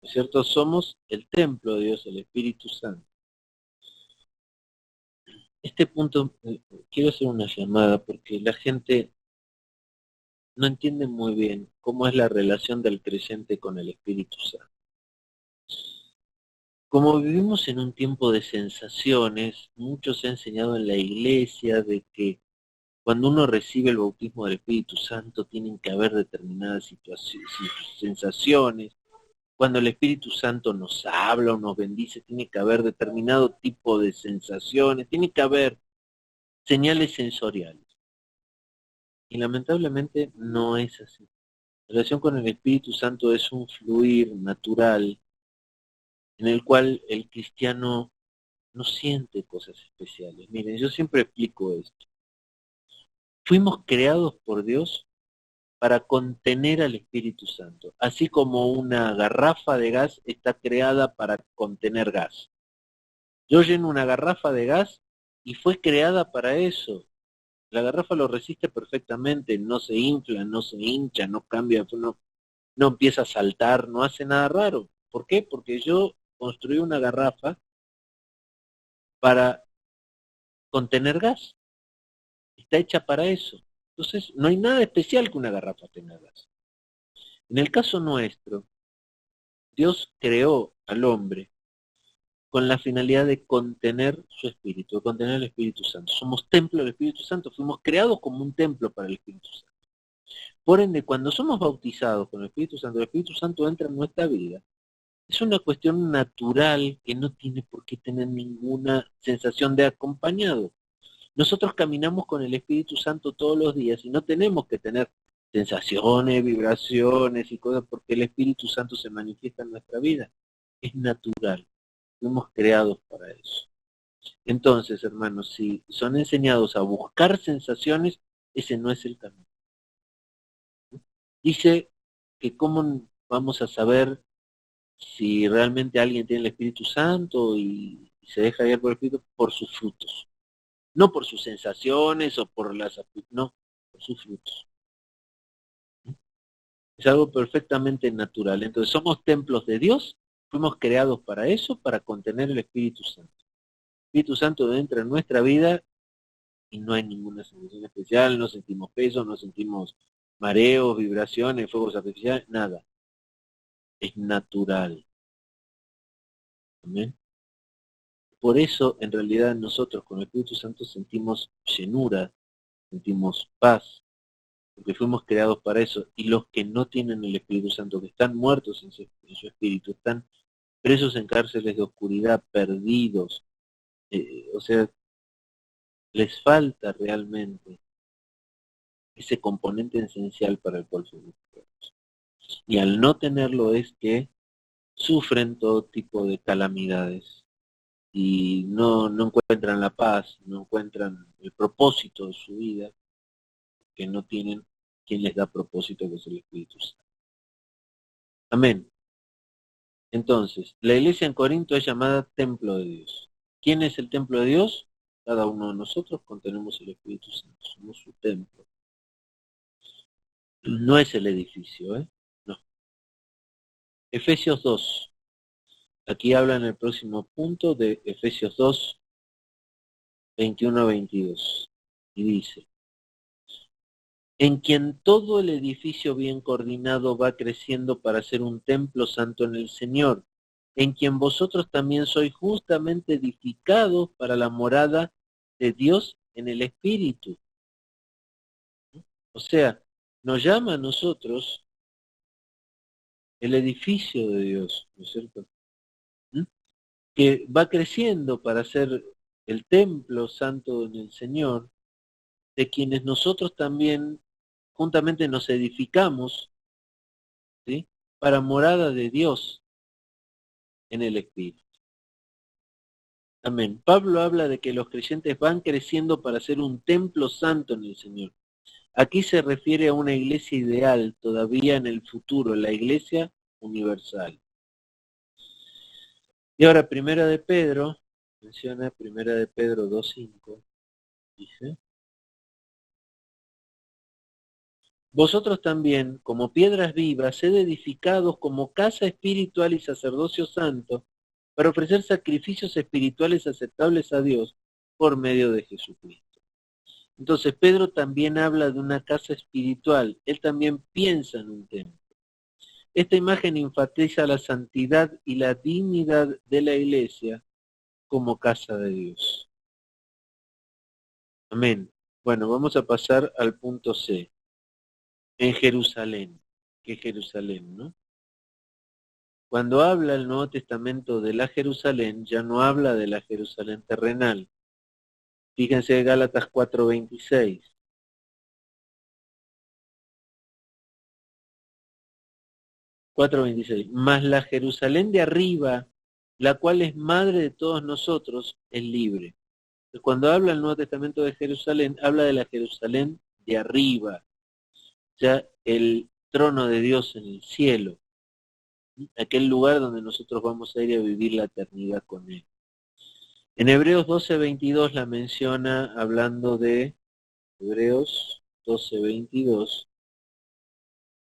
¿no es cierto? Somos el templo de Dios, el Espíritu Santo. Este punto, quiero hacer una llamada porque la gente no entiende muy bien cómo es la relación del creyente con el Espíritu Santo. Como vivimos en un tiempo de sensaciones, muchos se ha enseñado en la iglesia de que cuando uno recibe el bautismo del Espíritu Santo tienen que haber determinadas sensaciones. Cuando el Espíritu Santo nos habla o nos bendice, tiene que haber determinado tipo de sensaciones, tiene que haber señales sensoriales. Y lamentablemente no es así. La relación con el Espíritu Santo es un fluir natural en el cual el cristiano no siente cosas especiales. Miren, yo siempre explico esto. Fuimos creados por Dios para contener al Espíritu Santo, así como una garrafa de gas está creada para contener gas. Yo lleno una garrafa de gas y fue creada para eso. La garrafa lo resiste perfectamente, no se infla, no se hincha, no cambia, no empieza a saltar, no hace nada raro. ¿Por qué? Porque yo construí una garrafa para contener gas. Está hecha para eso. Entonces, no hay nada especial que una garrafa tenga gas. En el caso nuestro, Dios creó al hombre con la finalidad de contener su espíritu, de contener el Espíritu Santo. Somos templo del Espíritu Santo, fuimos creados como un templo para el Espíritu Santo. Por ende, cuando somos bautizados con el Espíritu Santo entra en nuestra vida. Es una cuestión natural que no tiene por qué tener ninguna sensación de acompañado. Nosotros caminamos con el Espíritu Santo todos los días y no tenemos que tener sensaciones, vibraciones y cosas porque el Espíritu Santo se manifiesta en nuestra vida. Es natural. Fuimos creados para eso. Entonces, hermanos, si son enseñados a buscar sensaciones, ese no es el camino. Dice que cómo vamos a saber si realmente alguien tiene el Espíritu Santo y se deja guiar por el Espíritu, por sus frutos. No por sus sensaciones o por no, por sus frutos. Es algo perfectamente natural. Entonces somos templos de Dios, fuimos creados para eso, para contener el Espíritu Santo. El Espíritu Santo entra en nuestra vida y no hay ninguna sensación especial, no sentimos peso, no sentimos mareos, vibraciones, fuegos artificiales, nada. Es natural. ¿Amén? Por eso, en realidad, nosotros con el Espíritu Santo sentimos llenura, sentimos paz, porque fuimos creados para eso. Y los que no tienen el Espíritu Santo, que están muertos en su espíritu, están presos en cárceles de oscuridad, perdidos, o sea, les falta realmente ese componente esencial para el cual fuimos creados. Y al no tenerlo es que sufren todo tipo de calamidades y no encuentran la paz, no encuentran el propósito de su vida, que no tienen quien les da propósito, que es el Espíritu Santo. Amén. Entonces, la iglesia en Corinto es llamada templo de Dios. ¿Quién es el templo de Dios? Cada uno de nosotros contenemos el Espíritu Santo, somos su templo. No es el edificio, no. Efesios 2. Aquí habla en el próximo punto de Efesios 2, 21 a 22. Y dice, en quien todo el edificio bien coordinado va creciendo para ser un templo santo en el Señor, en quien vosotros también sois justamente edificados para la morada de Dios en el Espíritu. O sea, nos llama a nosotros el edificio de Dios, ¿no es cierto? Que va creciendo para ser el templo santo en el Señor, de quienes nosotros también juntamente nos edificamos, ¿sí?, para morada de Dios en el Espíritu. Amén. Pablo habla de que los creyentes van creciendo para ser un templo santo en el Señor. Aquí se refiere a una iglesia ideal todavía en el futuro, la iglesia universal. Y ahora, Primera de Pedro, menciona Primera de Pedro 2:5, dice, vosotros también, como piedras vivas, sed edificados como casa espiritual y sacerdocio santo, para ofrecer sacrificios espirituales aceptables a Dios por medio de Jesucristo. Entonces Pedro también habla de una casa espiritual, él también piensa en un templo. Esta imagen enfatiza la santidad y la dignidad de la iglesia como casa de Dios. Amén. Bueno, vamos a pasar al punto C. En Jerusalén. ¿Qué Jerusalén, no? Cuando habla el Nuevo Testamento de la Jerusalén, ya no habla de la Jerusalén terrenal. Fíjense Gálatas 4:26. Mas la Jerusalén de arriba, la cual es madre de todos nosotros, es libre. Cuando habla el Nuevo Testamento de Jerusalén, habla de la Jerusalén de arriba, ya el trono de Dios en el cielo, aquel lugar donde nosotros vamos a ir a vivir la eternidad con Él. En Hebreos 12:22 la menciona hablando de Hebreos 12:22,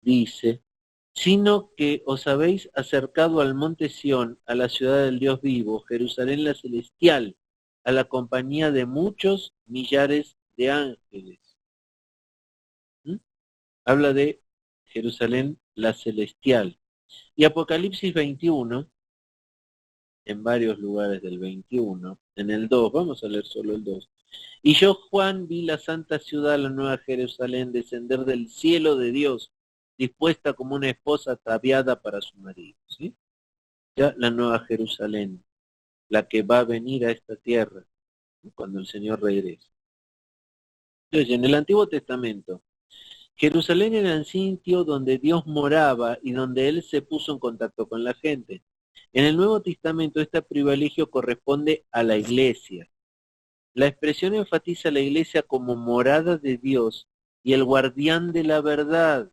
dice, sino que os habéis acercado al monte Sión, a la ciudad del Dios vivo, Jerusalén la celestial, a la compañía de muchos millares de ángeles. Habla de Jerusalén la celestial. Y Apocalipsis 21, en varios lugares del 21, en el 2, vamos a leer solo el 2. Y yo, Juan, vi la santa ciudad, la nueva Jerusalén, descender del cielo de Dios, dispuesta como una esposa ataviada para su marido. ¿Sí? Ya la nueva Jerusalén, la que va a venir a esta tierra cuando el Señor regrese. Entonces, en el Antiguo Testamento, Jerusalén era el sitio donde Dios moraba y donde Él se puso en contacto con la gente. En el Nuevo Testamento este privilegio corresponde a la iglesia. La expresión enfatiza a la iglesia como morada de Dios y el guardián de la verdad.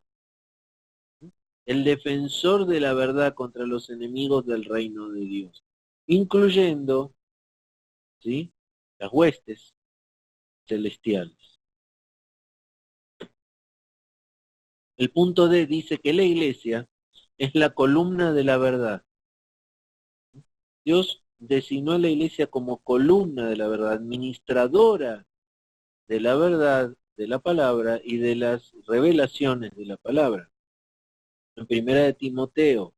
el defensor de la verdad contra los enemigos del reino de Dios, incluyendo, ¿sí?, las huestes celestiales. El punto D dice que la iglesia es la columna de la verdad. Dios designó a la iglesia como columna de la verdad, administradora de la verdad, de la palabra y de las revelaciones de la palabra. En primera de Timoteo,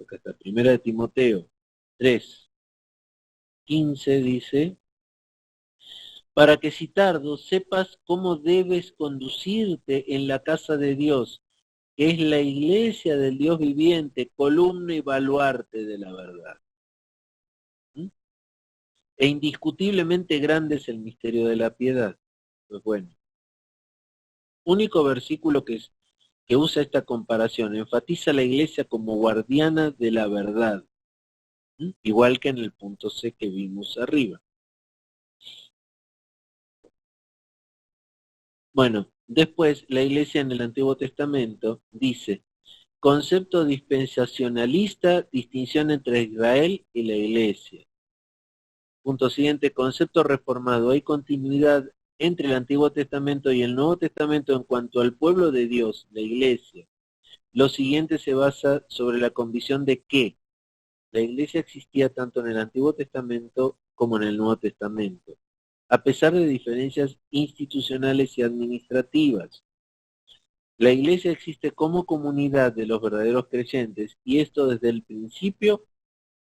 acá está, primera de Timoteo 3:15 dice, para que si tardo sepas cómo debes conducirte en la casa de Dios, que es la iglesia del Dios viviente, columna y baluarte de la verdad. E indiscutiblemente grande es el misterio de la piedad. Pues bueno, único versículo que usa esta comparación, enfatiza a la iglesia como guardiana de la verdad, igual que en el punto C que vimos arriba. Bueno, después la iglesia en el Antiguo Testamento dice, concepto dispensacionalista, distinción entre Israel y la iglesia. Punto siguiente, concepto reformado. Hay continuidad entre el Antiguo Testamento y el Nuevo Testamento en cuanto al pueblo de Dios, la iglesia. Lo siguiente se basa sobre la convicción de que la iglesia existía tanto en el Antiguo Testamento como en el Nuevo Testamento, a pesar de diferencias institucionales y administrativas. La iglesia existe como comunidad de los verdaderos creyentes, y esto desde el principio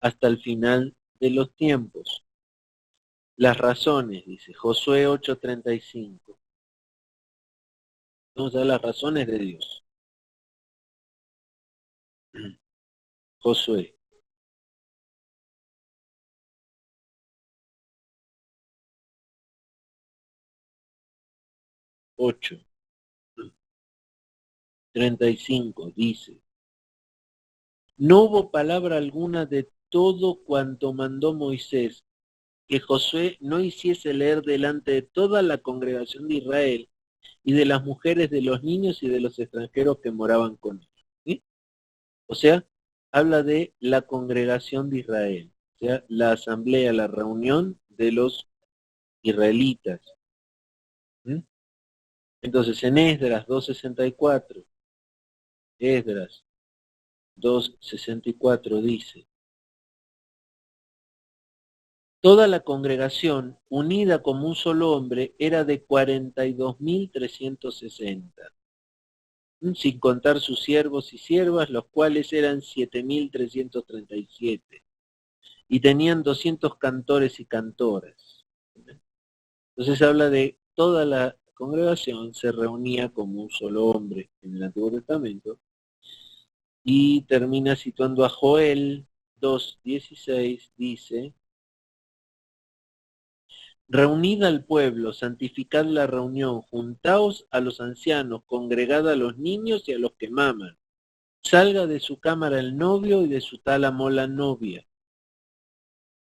hasta el final de los tiempos. Las razones, dice Josué 8:35. Vamos a ver las razones de Dios. Josué. Ocho. 35 dice, no hubo palabra alguna de todo cuanto mandó Moisés que Josué no hiciese leer delante de toda la congregación de Israel y de las mujeres, de los niños y de los extranjeros que moraban con ellos. ¿Sí? O sea, habla de la congregación de Israel, o sea, la asamblea, la reunión de los israelitas. ¿Sí? Entonces, en Esdras 2:64, Esdras 2:64 dice, toda la congregación, unida como un solo hombre, era de 42.360, sin contar sus siervos y siervas, los cuales eran 7.337, y tenían 200 cantores y cantoras. Entonces habla de toda la congregación se reunía como un solo hombre en el Antiguo Testamento, y termina situando a Joel 2:16, dice, reunid al pueblo, santificad la reunión, juntaos a los ancianos, congregad a los niños y a los que maman. Salga de su cámara el novio y de su tálamo la novia.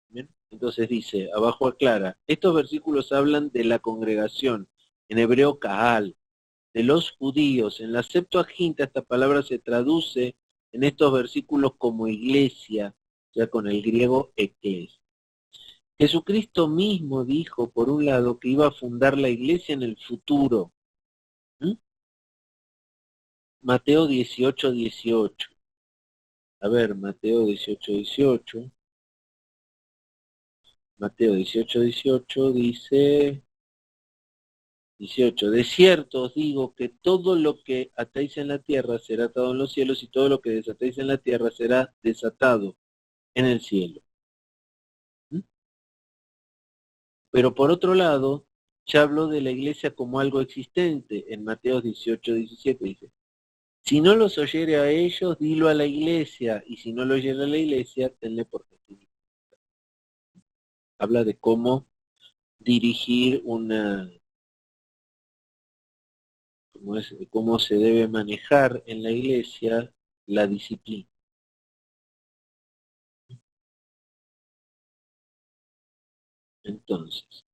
¿Bien? Entonces dice, abajo aclara, estos versículos hablan de la congregación, en hebreo Kahal, de los judíos. En la Septuaginta esta palabra se traduce en estos versículos como iglesia, ya con el griego ekles. Jesucristo mismo dijo, por un lado, que iba a fundar la iglesia en el futuro. Mateo 18:18. A ver, Mateo 18:18. Mateo 18:18 dice, 18, de cierto os digo que todo lo que atáis en la tierra será atado en los cielos, y todo lo que desatáis en la tierra será desatado en el cielo. Pero por otro lado, ya habló de la iglesia como algo existente. En Mateo 18:17 dice, si no los oyere a ellos, dilo a la iglesia, y si no lo oyere a la iglesia, tenle por testigo. Habla de cómo dirigir cómo se debe manejar en la iglesia la disciplina. Entonces,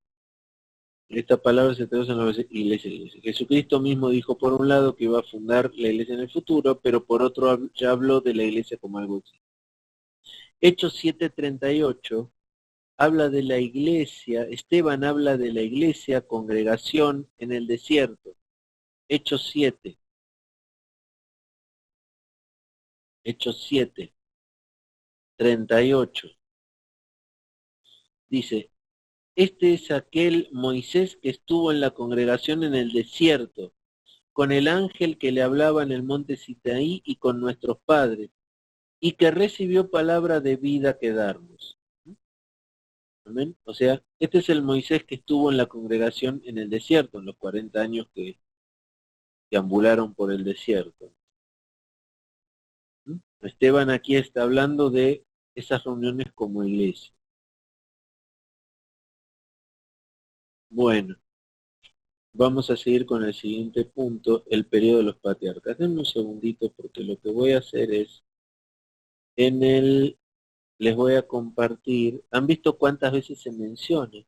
Esta palabra se traduce en la iglesia. Jesucristo mismo dijo por un lado que iba a fundar la iglesia en el futuro, pero por otro ya habló de la iglesia como algo así. Hechos 7:38 habla de la iglesia, Esteban habla de la iglesia, congregación en el desierto. Hechos 7. Hechos 7:38. Dice, este es aquel Moisés que estuvo en la congregación en el desierto, con el ángel que le hablaba en el monte Sinaí y con nuestros padres, y que recibió palabra de vida que darnos. ¿Amén? O sea, este es el Moisés que estuvo en la congregación en el desierto, en los 40 años que ambularon por el desierto. Esteban aquí está hablando de esas reuniones como iglesia. Bueno, vamos a seguir con el siguiente punto, el periodo de los patriarcas. Denme un segundito porque lo que voy a hacer es, les voy a compartir, ¿han visto cuántas veces se menciona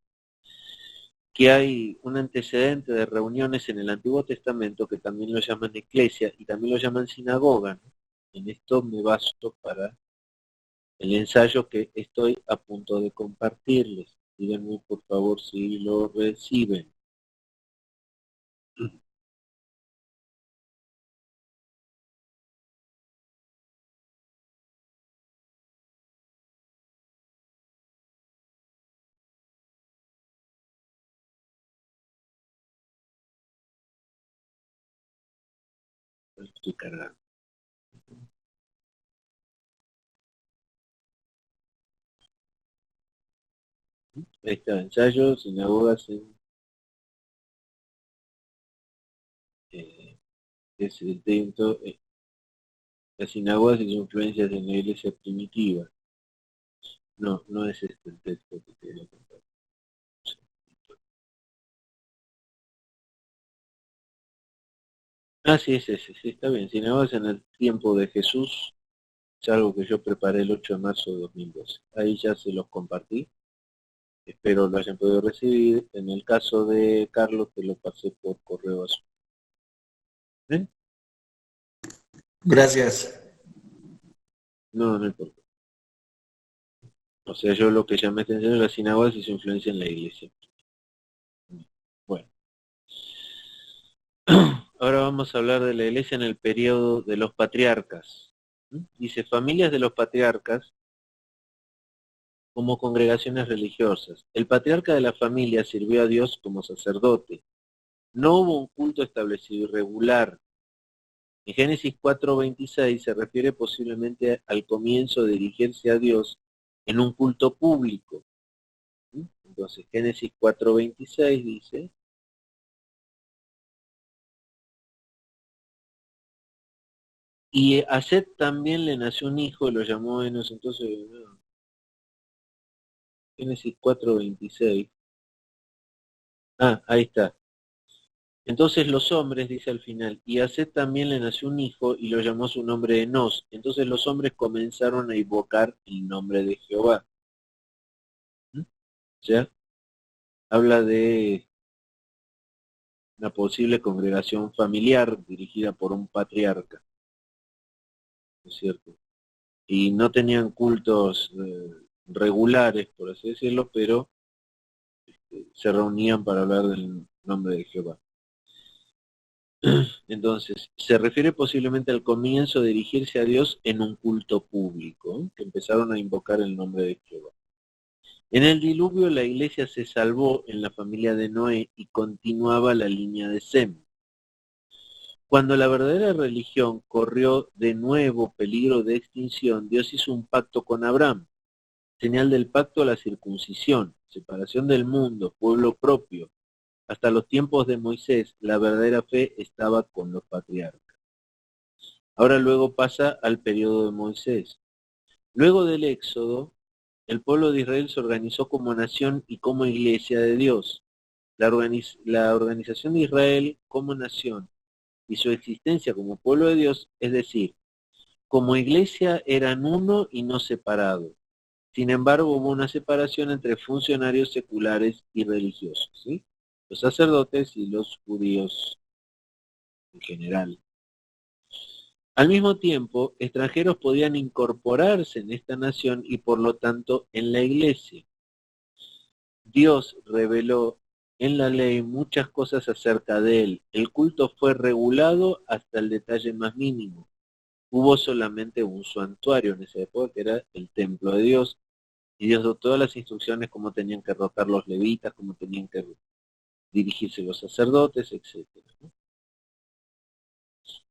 que hay un antecedente de reuniones en el Antiguo Testamento que también lo llaman iglesia y también lo llaman sinagoga, ¿no? En esto me baso para el ensayo que estoy a punto de compartirles. Díganme por favor si lo reciben. Estoy cargando. Ahí está, ensayo, sinagogas en es dentro, las sinagogas y sus influencias en la iglesia primitiva. No, no es este el texto que quería contar. Ah, sí, es ese, sí, está bien. Sinagogas en el tiempo de Jesús, es algo que yo preparé el 8 de marzo de 2012. Ahí ya se los compartí. Espero lo hayan podido recibir. En el caso de Carlos, te lo pasé por correo azul. ¿Ven? Gracias. No, no importa. O sea, yo lo que llamé atención es las sinagogas y su influencia en la iglesia. Bueno. Ahora vamos a hablar de la iglesia en el periodo de los patriarcas. Dice, familias de los patriarcas como congregaciones religiosas. El patriarca de la familia sirvió a Dios como sacerdote. No hubo un culto establecido y regular. En Génesis 4:26 se refiere posiblemente al comienzo de dirigirse a Dios en un culto público. Entonces, Génesis 4:26 dice, y a Set también le nació un hijo y lo llamó Enos. Entonces, no, Génesis 4:26. Ah, ahí está. Entonces los hombres, dice al final, y a Set también le nació un hijo y lo llamó su nombre Enos. Entonces los hombres comenzaron a invocar el nombre de Jehová. O sea, habla de una posible congregación familiar dirigida por un patriarca, ¿no es cierto? Y no tenían cultos regulares, por así decirlo, pero se reunían para hablar del nombre de Jehová. Entonces, se refiere posiblemente al comienzo de dirigirse a Dios en un culto público, que empezaron a invocar el nombre de Jehová. En el diluvio la iglesia se salvó en la familia de Noé y continuaba la línea de Sem. Cuando la verdadera religión corrió de nuevo peligro de extinción, Dios hizo un pacto con Abraham, señal del pacto a la circuncisión, separación del mundo, pueblo propio. Hasta los tiempos de Moisés, la verdadera fe estaba con los patriarcas. Ahora luego pasa al periodo de Moisés. Luego del Éxodo, el pueblo de Israel se organizó como nación y como iglesia de Dios. La organización de Israel como nación y su existencia como pueblo de Dios, es decir, como iglesia eran uno y no separado. Sin embargo, hubo una separación entre funcionarios seculares y religiosos, ¿sí? los sacerdotes y los judíos en general. Al mismo tiempo, extranjeros podían incorporarse en esta nación y por lo tanto en la iglesia. Dios reveló en la ley muchas cosas acerca de él. El culto fue regulado hasta el detalle más mínimo. Hubo solamente un santuario en esa época, que era el templo de Dios, y Dios dio todas las instrucciones, cómo tenían que rotar los levitas, cómo tenían que dirigirse los sacerdotes, etcétera, ¿no?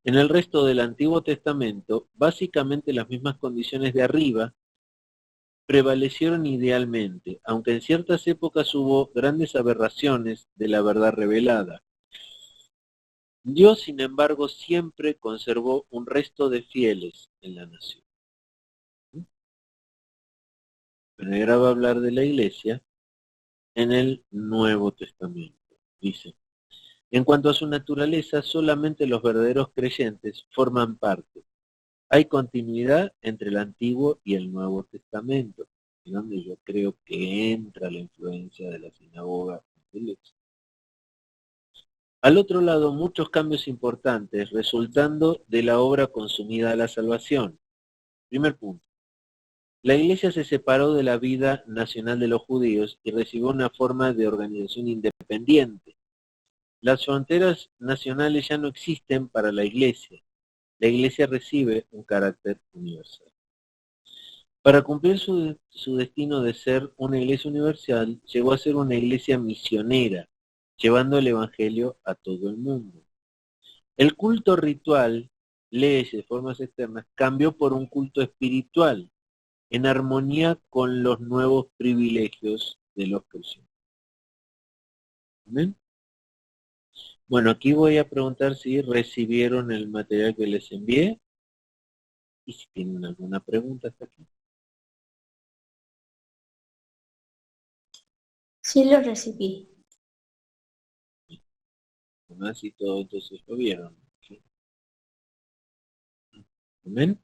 En el resto del Antiguo Testamento, básicamente las mismas condiciones de arriba prevalecieron idealmente, aunque en ciertas épocas hubo grandes aberraciones de la verdad revelada. Dios, sin embargo, siempre conservó un resto de fieles en la nación. Pero ahora va a hablar de la iglesia en el Nuevo Testamento. Dice, en cuanto a su naturaleza, solamente los verdaderos creyentes forman parte. Hay continuidad entre el Antiguo y el Nuevo Testamento, en donde yo creo que entra la influencia de la sinagoga ortodoxa. Al otro lado, muchos cambios importantes resultando de la obra consumida de la salvación. Primer punto. La Iglesia se separó de la vida nacional de los judíos y recibió una forma de organización independiente. Las fronteras nacionales ya no existen para la Iglesia. La Iglesia recibe un carácter universal. Para cumplir su destino de ser una iglesia universal, llegó a ser una iglesia misionera, llevando el Evangelio a todo el mundo. El culto ritual, leyes, formas externas, cambió por un culto espiritual, en armonía con los nuevos privilegios de los creyentes. ¿Amén? Bueno, aquí voy a preguntar si recibieron el material que les envié y si tienen alguna pregunta hasta aquí. Sí, lo recibí. Así todo entonces lo vieron. ¿Sí? ¿Amén?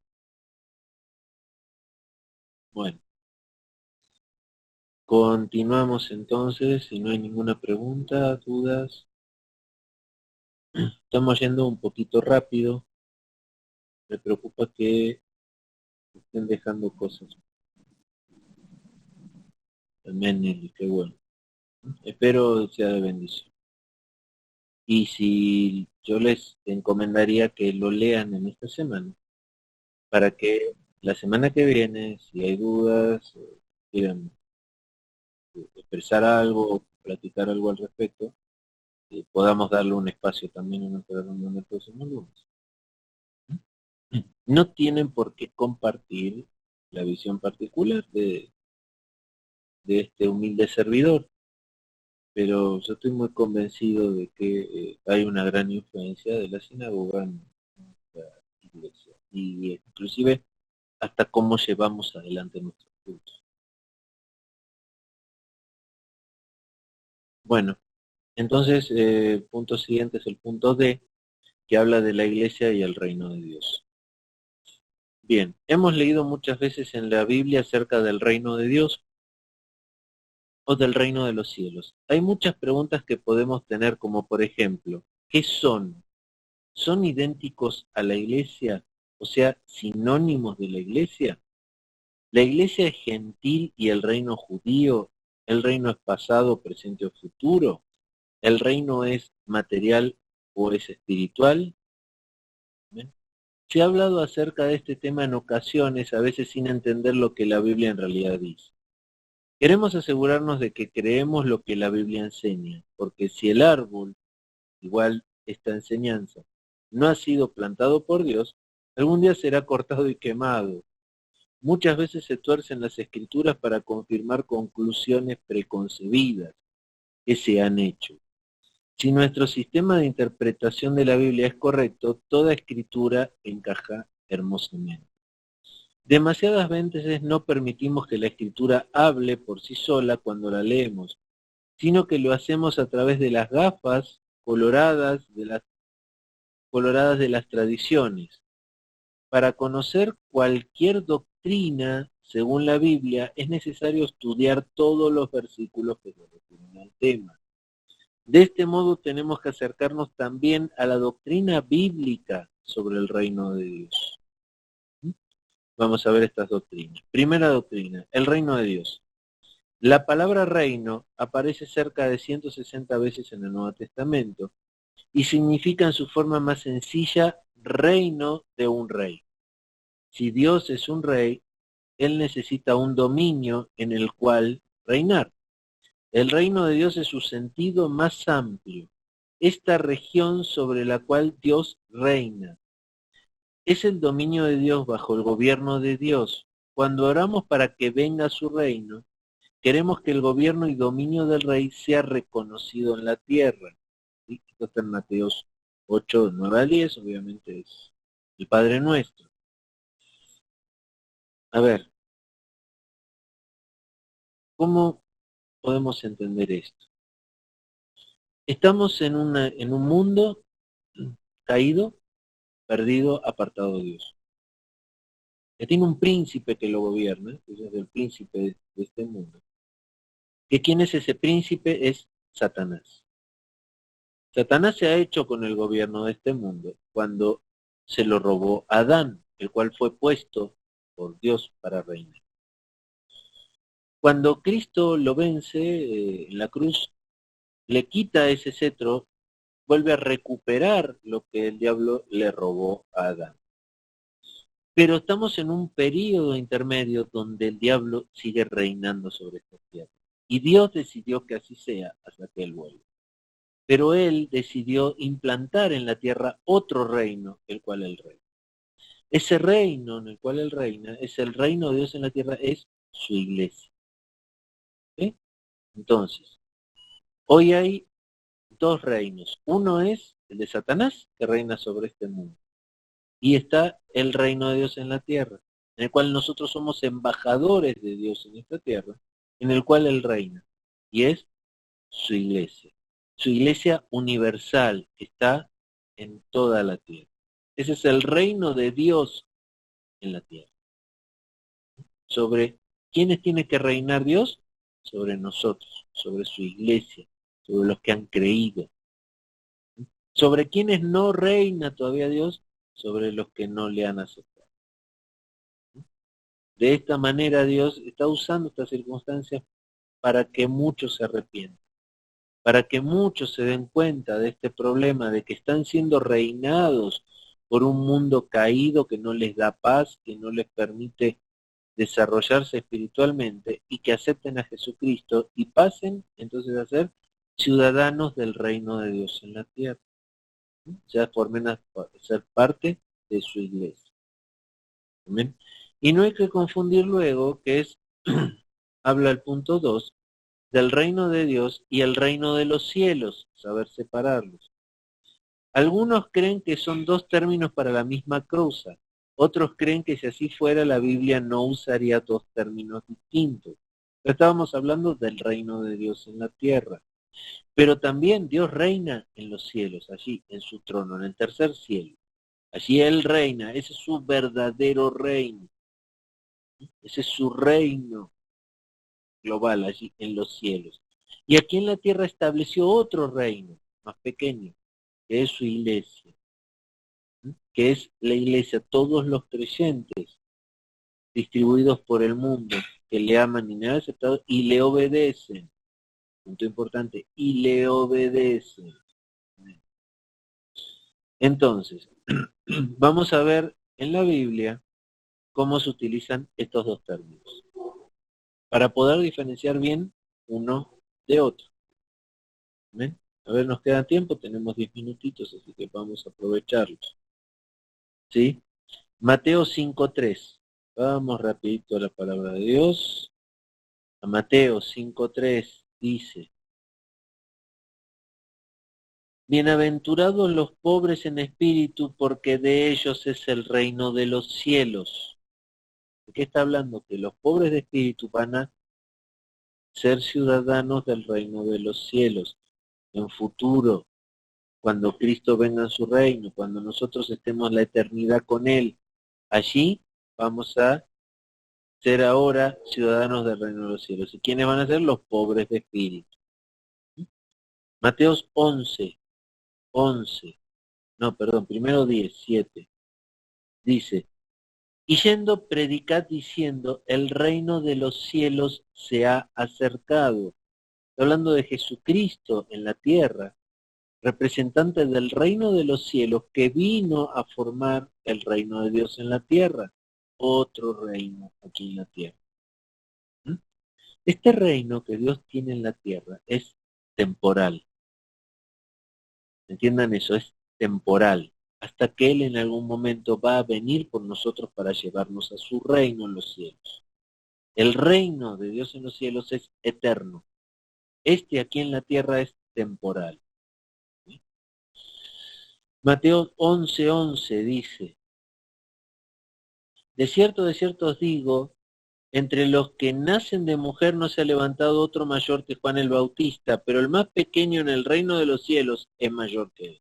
Bueno. Continuamos entonces, si no hay ninguna pregunta, dudas. Estamos yendo un poquito rápido. Me preocupa que estén dejando cosas. Amén, Nelly, qué bueno. Espero sea de bendición. Y si yo les encomendaría que lo lean en esta semana, para que la semana que viene, si hay dudas, quieran expresar algo, platicar algo al respecto, podamos darle un espacio también en nuestra reunión del próximo lunes. No tienen por qué compartir la visión particular de este humilde servidor, pero yo estoy muy convencido de que hay una gran influencia de la sinagoga en nuestra iglesia, y inclusive hasta cómo llevamos adelante nuestros cultos. Bueno, entonces el punto siguiente es el punto D, que habla de la iglesia y el reino de Dios. Bien, hemos leído muchas veces en la Biblia acerca del reino de Dios o del reino de los cielos. Hay muchas preguntas que podemos tener, como por ejemplo, ¿qué son? ¿Son idénticos a la iglesia? O sea, sinónimos de la iglesia. ¿La iglesia es gentil y el reino judío? ¿El reino es pasado, presente o futuro? ¿El reino es material o es espiritual? ¿Ven? Se ha hablado acerca de este tema en ocasiones, a veces sin entender lo que la Biblia en realidad dice. Queremos asegurarnos de que creemos lo que la Biblia enseña, porque si el árbol, igual esta enseñanza, no ha sido plantado por Dios, algún día será cortado y quemado. Muchas veces se tuercen las escrituras para confirmar conclusiones preconcebidas que se han hecho. Si nuestro sistema de interpretación de la Biblia es correcto, toda escritura encaja hermosamente. Demasiadas veces no permitimos que la escritura hable por sí sola cuando la leemos, sino que lo hacemos a través de las gafas coloradas de las tradiciones. Para conocer cualquier doctrina, según la Biblia, es necesario estudiar todos los versículos que se refieren al tema. De este modo tenemos que acercarnos también a la doctrina bíblica sobre el reino de Dios. Vamos a ver estas doctrinas. Primera doctrina, el reino de Dios. La palabra reino aparece cerca de 160 veces en el Nuevo Testamento y significa en su forma más sencilla reino de un rey. Si Dios es un rey, Él necesita un dominio en el cual reinar. El reino de Dios es su sentido más amplio, esta región sobre la cual Dios reina. Es el dominio de Dios bajo el gobierno de Dios. Cuando oramos para que venga su reino, queremos que el gobierno y dominio del rey sea reconocido en la tierra. ¿Sí? Esto está en Mateo 8, 9 a 10, obviamente es el Padre Nuestro. A ver, ¿cómo podemos entender esto? Estamos en un mundo caído, perdido, apartado de Dios. Que tiene un príncipe que lo gobierna, que es el príncipe de este mundo. ¿Que quién es ese príncipe? Es Satanás. Satanás se ha hecho con el gobierno de este mundo cuando se lo robó a Adán, el cual fue puesto por Dios para reinar. Cuando Cristo lo vence en la cruz, le quita ese cetro, vuelve a recuperar lo que el diablo le robó a Adán. Pero estamos en un periodo intermedio donde el diablo sigue reinando sobre esta tierra. Y Dios decidió que así sea hasta que Él vuelva. Pero Él decidió implantar en la tierra otro reino, el cual Él reina. Ese reino en el cual Él reina, es el reino de Dios en la tierra, es su iglesia. ¿Sí? Entonces, hoy hay dos reinos. Uno es el de Satanás, que reina sobre este mundo. Y está el reino de Dios en la tierra, en el cual nosotros somos embajadores de Dios en esta tierra, en el cual Él reina. Y es su iglesia universal, que está en toda la tierra. Ese es el reino de Dios en la tierra. ¿Sobre quiénes tiene que reinar Dios? Sobre nosotros, sobre su iglesia, sobre los que han creído. ¿Sobre quiénes no reina todavía Dios? Sobre los que no le han aceptado. De esta manera Dios está usando estas circunstancias para que muchos se arrepientan, para que muchos se den cuenta de este problema de que están siendo reinados por un mundo caído que no les da paz, que no les permite desarrollarse espiritualmente, y que acepten a Jesucristo y pasen entonces a ser ciudadanos del reino de Dios en la tierra, ya formen a ser parte de su iglesia. ¿Amén? Y no hay que confundir luego que es, habla el punto 2, del reino de Dios y el reino de los cielos, saber separarlos. Algunos creen que son dos términos para la misma cosa, otros creen que si así fuera la Biblia no usaría dos términos distintos. Estábamos hablando del reino de Dios en la tierra, pero también Dios reina en los cielos, allí en su trono, en el tercer cielo. Allí Él reina, ese es su verdadero reino, ese es su reino global allí en los cielos. Y aquí en la tierra estableció otro reino, más pequeño, que es su iglesia, que es la iglesia, todos los creyentes distribuidos por el mundo, que le aman y le han aceptado y le obedecen. Punto importante, y le obedecen. Entonces, vamos a ver en la Biblia cómo se utilizan estos dos términos, para poder diferenciar bien uno de otro. ¿Ven? A ver, nos queda tiempo, tenemos 10 minutitos, así que vamos a aprovecharlos. ¿Sí? Mateo 5.3. Vamos rapidito a la palabra de Dios. A Mateo 5.3 dice: bienaventurados los pobres en espíritu, porque de ellos es el reino de los cielos. ¿De qué está hablando? Que los pobres de espíritu van a ser ciudadanos del reino de los cielos en futuro, cuando Cristo venga en su reino, cuando nosotros estemos la eternidad con Él. Allí vamos a ser ahora ciudadanos del reino de los cielos. ¿Y quiénes van a ser? Los pobres de espíritu. Mateos 11, no, perdón, primero 10, 7, dice, y yendo predicad diciendo, el reino de los cielos se ha acercado. Está hablando de Jesucristo en la tierra, representante del reino de los cielos que vino a formar el reino de Dios en la tierra, otro reino aquí en la tierra. ¿Mm? Este reino que Dios tiene en la tierra es temporal. Entiendan eso, es temporal, hasta que Él en algún momento va a venir por nosotros para llevarnos a su reino en los cielos. El reino de Dios en los cielos es eterno. Este aquí en la tierra es temporal. ¿Sí? Mateo 11:11 dice, de cierto os digo, entre los que nacen de mujer no se ha levantado otro mayor que Juan el Bautista, pero el más pequeño en el reino de los cielos es mayor que él.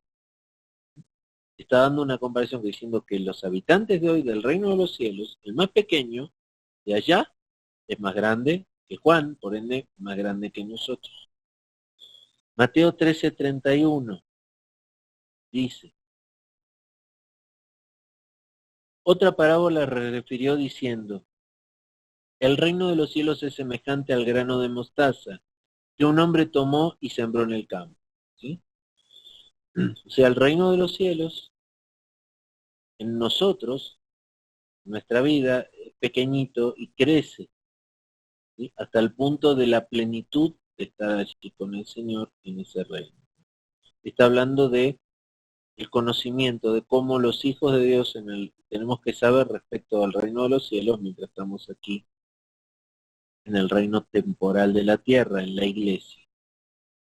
Está dando una comparación diciendo que los habitantes de hoy del reino de los cielos, el más pequeño de allá es más grande que Juan, por ende más grande que nosotros. Mateo 13:31 dice, otra parábola refirió diciendo, el reino de los cielos es semejante al grano de mostaza que un hombre tomó y sembró en el campo. ¿Sí? O sea, el reino de los cielos en nosotros, en nuestra vida, es pequeñito y crece, ¿sí? Hasta el punto de la plenitud de estar allí con el Señor en ese reino. Está hablando de el conocimiento de cómo los hijos de Dios tenemos que saber respecto al reino de los cielos mientras estamos aquí en el reino temporal de la tierra, en la iglesia.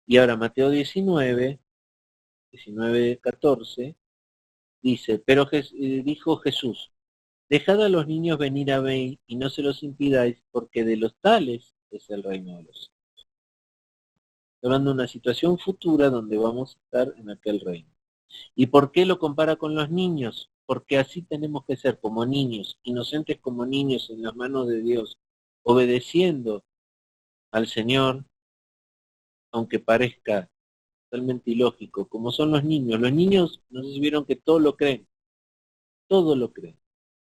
Y ahora Mateo 19:14, dice, pero dijo Jesús, dejad a los niños venir a mí y no se los impidáis, porque de los tales es el reino de los cielos. Hablando de una situación futura donde vamos a estar en aquel reino. ¿Y por qué lo compara con los niños? Porque así tenemos que ser como niños, inocentes como niños en las manos de Dios, obedeciendo al Señor, aunque parezca totalmente ilógico, como son los niños. Los niños, no sé si vieron que todo lo creen.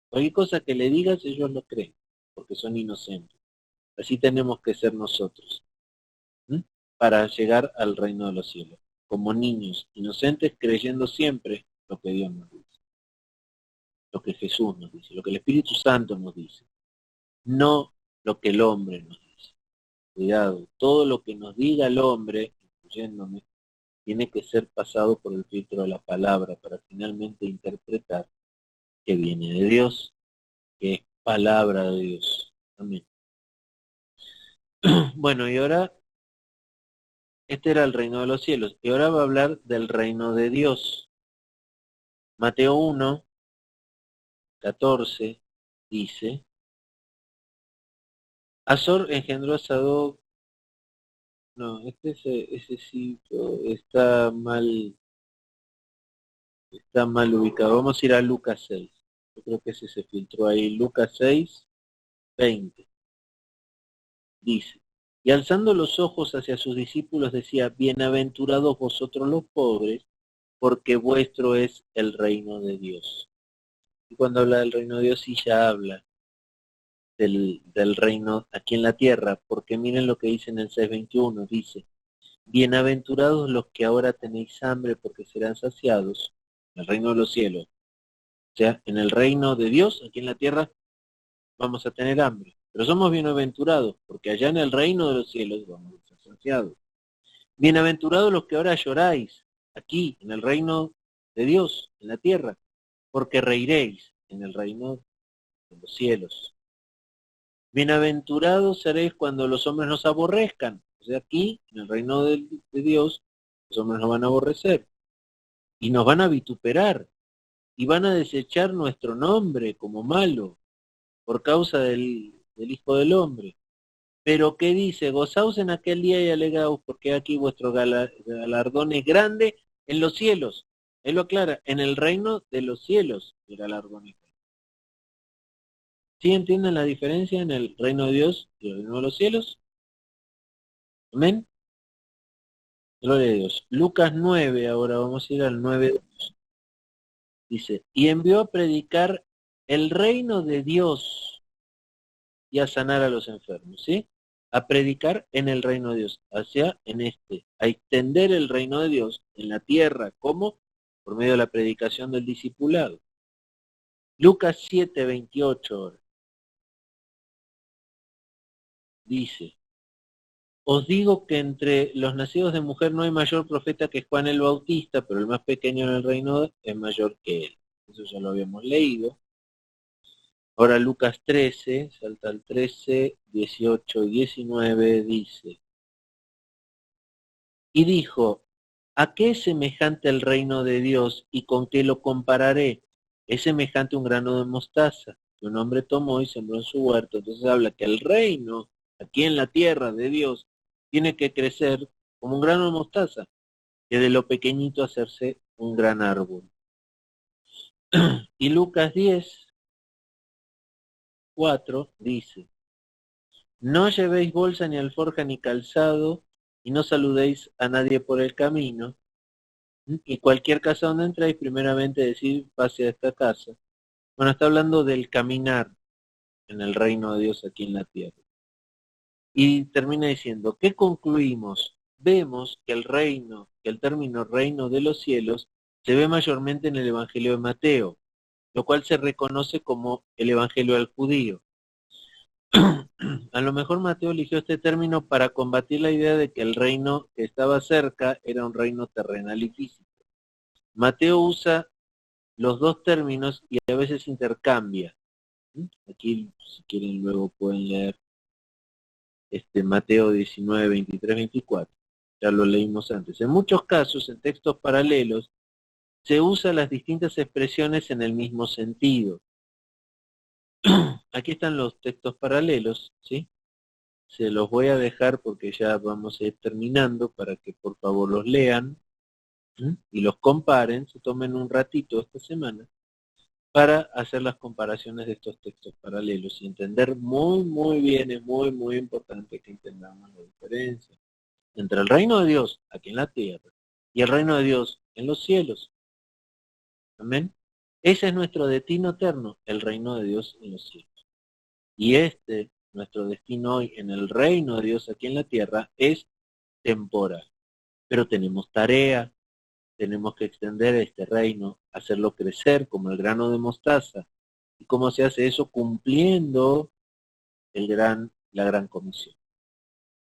Cualquier cosa que le digas, ellos lo creen, porque son inocentes. Así tenemos que ser nosotros, ¿m? Para llegar al reino de los cielos, como niños inocentes, creyendo siempre lo que Dios nos dice, lo que Jesús nos dice, lo que el Espíritu Santo nos dice, no lo que el hombre nos dice. Cuidado, todo lo que nos diga el hombre, incluyéndome, tiene que ser pasado por el filtro de la palabra para finalmente interpretar que viene de Dios, que es palabra de Dios. Amén. Bueno, y ahora, este era el reino de los cielos, y ahora va a hablar del reino de Dios. Mateo 1:14 dice, Azor engendró a Sadoc, no, ese sitio está mal ubicado. Vamos a ir a Lucas 6. Yo creo que ese se filtró ahí. Lucas 6:20. Dice, y alzando los ojos hacia sus discípulos decía, bienaventurados vosotros los pobres, porque vuestro es el reino de Dios. Y cuando habla del reino de Dios, sí ya habla del reino aquí en la tierra, porque miren lo que dice en el 6:21, dice, bienaventurados los que ahora tenéis hambre, porque serán saciados, en el reino de los cielos. O sea, en el reino de Dios, aquí en la tierra, vamos a tener hambre. Pero somos bienaventurados, porque allá en el reino de los cielos vamos a ser saciados. Bienaventurados los que ahora lloráis, aquí, en el reino de Dios, en la tierra, porque reiréis en el reino de los cielos. Bienaventurados seréis cuando los hombres nos aborrezcan. O sea, aquí, en el reino de Dios, los hombres nos van a aborrecer y nos van a vituperar y van a desechar nuestro nombre como malo por causa del Hijo del Hombre. Pero ¿qué dice? Gozaos en aquel día y alegraos, porque aquí vuestro galardón es grande en los cielos. Él lo aclara, en el reino de los cielos el galardón es grande. ¿Sí entienden la diferencia en el reino de Dios y el reino de los cielos? ¿Amén? Gloria a Dios. Lucas 9, ahora vamos a ir al 9. Dice, y envió a predicar el reino de Dios y a sanar a los enfermos, ¿sí? A predicar en el reino de Dios, hacia en a extender el reino de Dios en la tierra, ¿cómo? Por medio de la predicación del discipulado. Lucas 7:28 dice, os digo que entre los nacidos de mujer no hay mayor profeta que Juan el Bautista, pero el más pequeño en el reino es mayor que él. Eso ya lo habíamos leído. Ahora Lucas 13, salta al 13, 18 y 19, dice, y dijo, ¿a qué es semejante el reino de Dios y con qué lo compararé? Es semejante a un grano de mostaza que un hombre tomó y sembró en su huerto. Entonces habla que el reino, aquí en la tierra de Dios, tiene que crecer como un grano de mostaza, que de lo pequeñito hacerse un gran árbol. Y Lucas 10, 4 dice, no llevéis bolsa ni alforja ni calzado, y no saludéis a nadie por el camino, y cualquier casa donde entréis, primeramente decir, pase a esta casa. Bueno, está hablando del caminar en el reino de Dios aquí en la tierra. Y termina diciendo, ¿qué concluimos? Vemos que el término reino de los cielos se ve mayormente en el Evangelio de Mateo, lo cual se reconoce como el Evangelio del judío. A lo mejor Mateo eligió este término para combatir la idea de que el reino que estaba cerca era un reino terrenal y físico. Mateo usa los dos términos y a veces intercambia. Aquí, si quieren, luego pueden leer Mateo 19, 23, 24. Ya lo leímos antes. En muchos casos, en textos paralelos, se usan las distintas expresiones en el mismo sentido. Aquí están los textos paralelos, ¿sí? Se los voy a dejar porque ya vamos a ir terminando para que por favor los lean y los comparen, se tomen un ratito esta semana para hacer las comparaciones de estos textos paralelos y entender muy bien, es muy importante que entendamos la diferencia entre el reino de Dios aquí en la tierra y el reino de Dios en los cielos. Amén. Ese es nuestro destino eterno, el reino de Dios en los cielos. Y nuestro destino hoy en el reino de Dios aquí en la tierra, es temporal. Pero tenemos tarea, tenemos que extender este reino, hacerlo crecer como el grano de mostaza. ¿Y cómo se hace eso? Cumpliendo la gran comisión,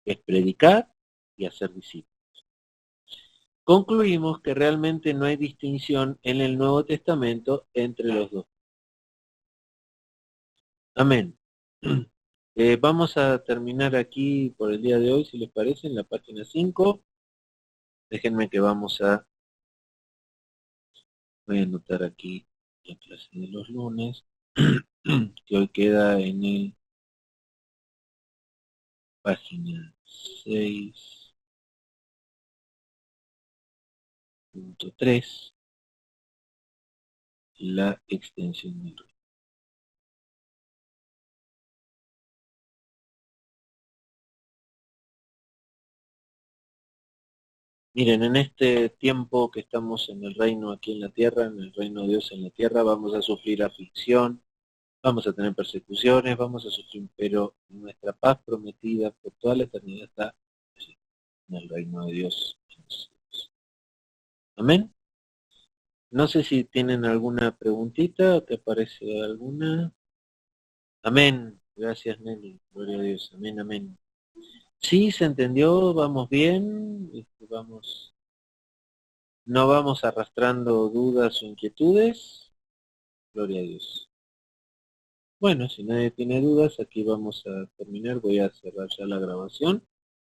que es predicar y hacer discípulos. Concluimos que realmente no hay distinción en el Nuevo Testamento entre los dos. Amén. Vamos a terminar aquí por el día de hoy, si les parece, en la página 5. Déjenme que voy a anotar aquí la clase de los lunes, que hoy queda en el página 6.3, la extensión del reino. Miren, en este tiempo que estamos en el reino aquí en la tierra, en el reino de Dios en la tierra, vamos a sufrir aflicción, vamos a tener persecuciones, vamos a sufrir, pero nuestra paz prometida por toda la eternidad está en el reino de Dios. Amén. No sé si tienen alguna preguntita, ¿te parece alguna? Amén. Gracias, Nelly. Gloria a Dios. Amén, amén. Sí, se entendió, vamos bien, no vamos arrastrando dudas o inquietudes. Gloria a Dios. Bueno, si nadie tiene dudas, aquí vamos a terminar. Voy a cerrar ya la grabación.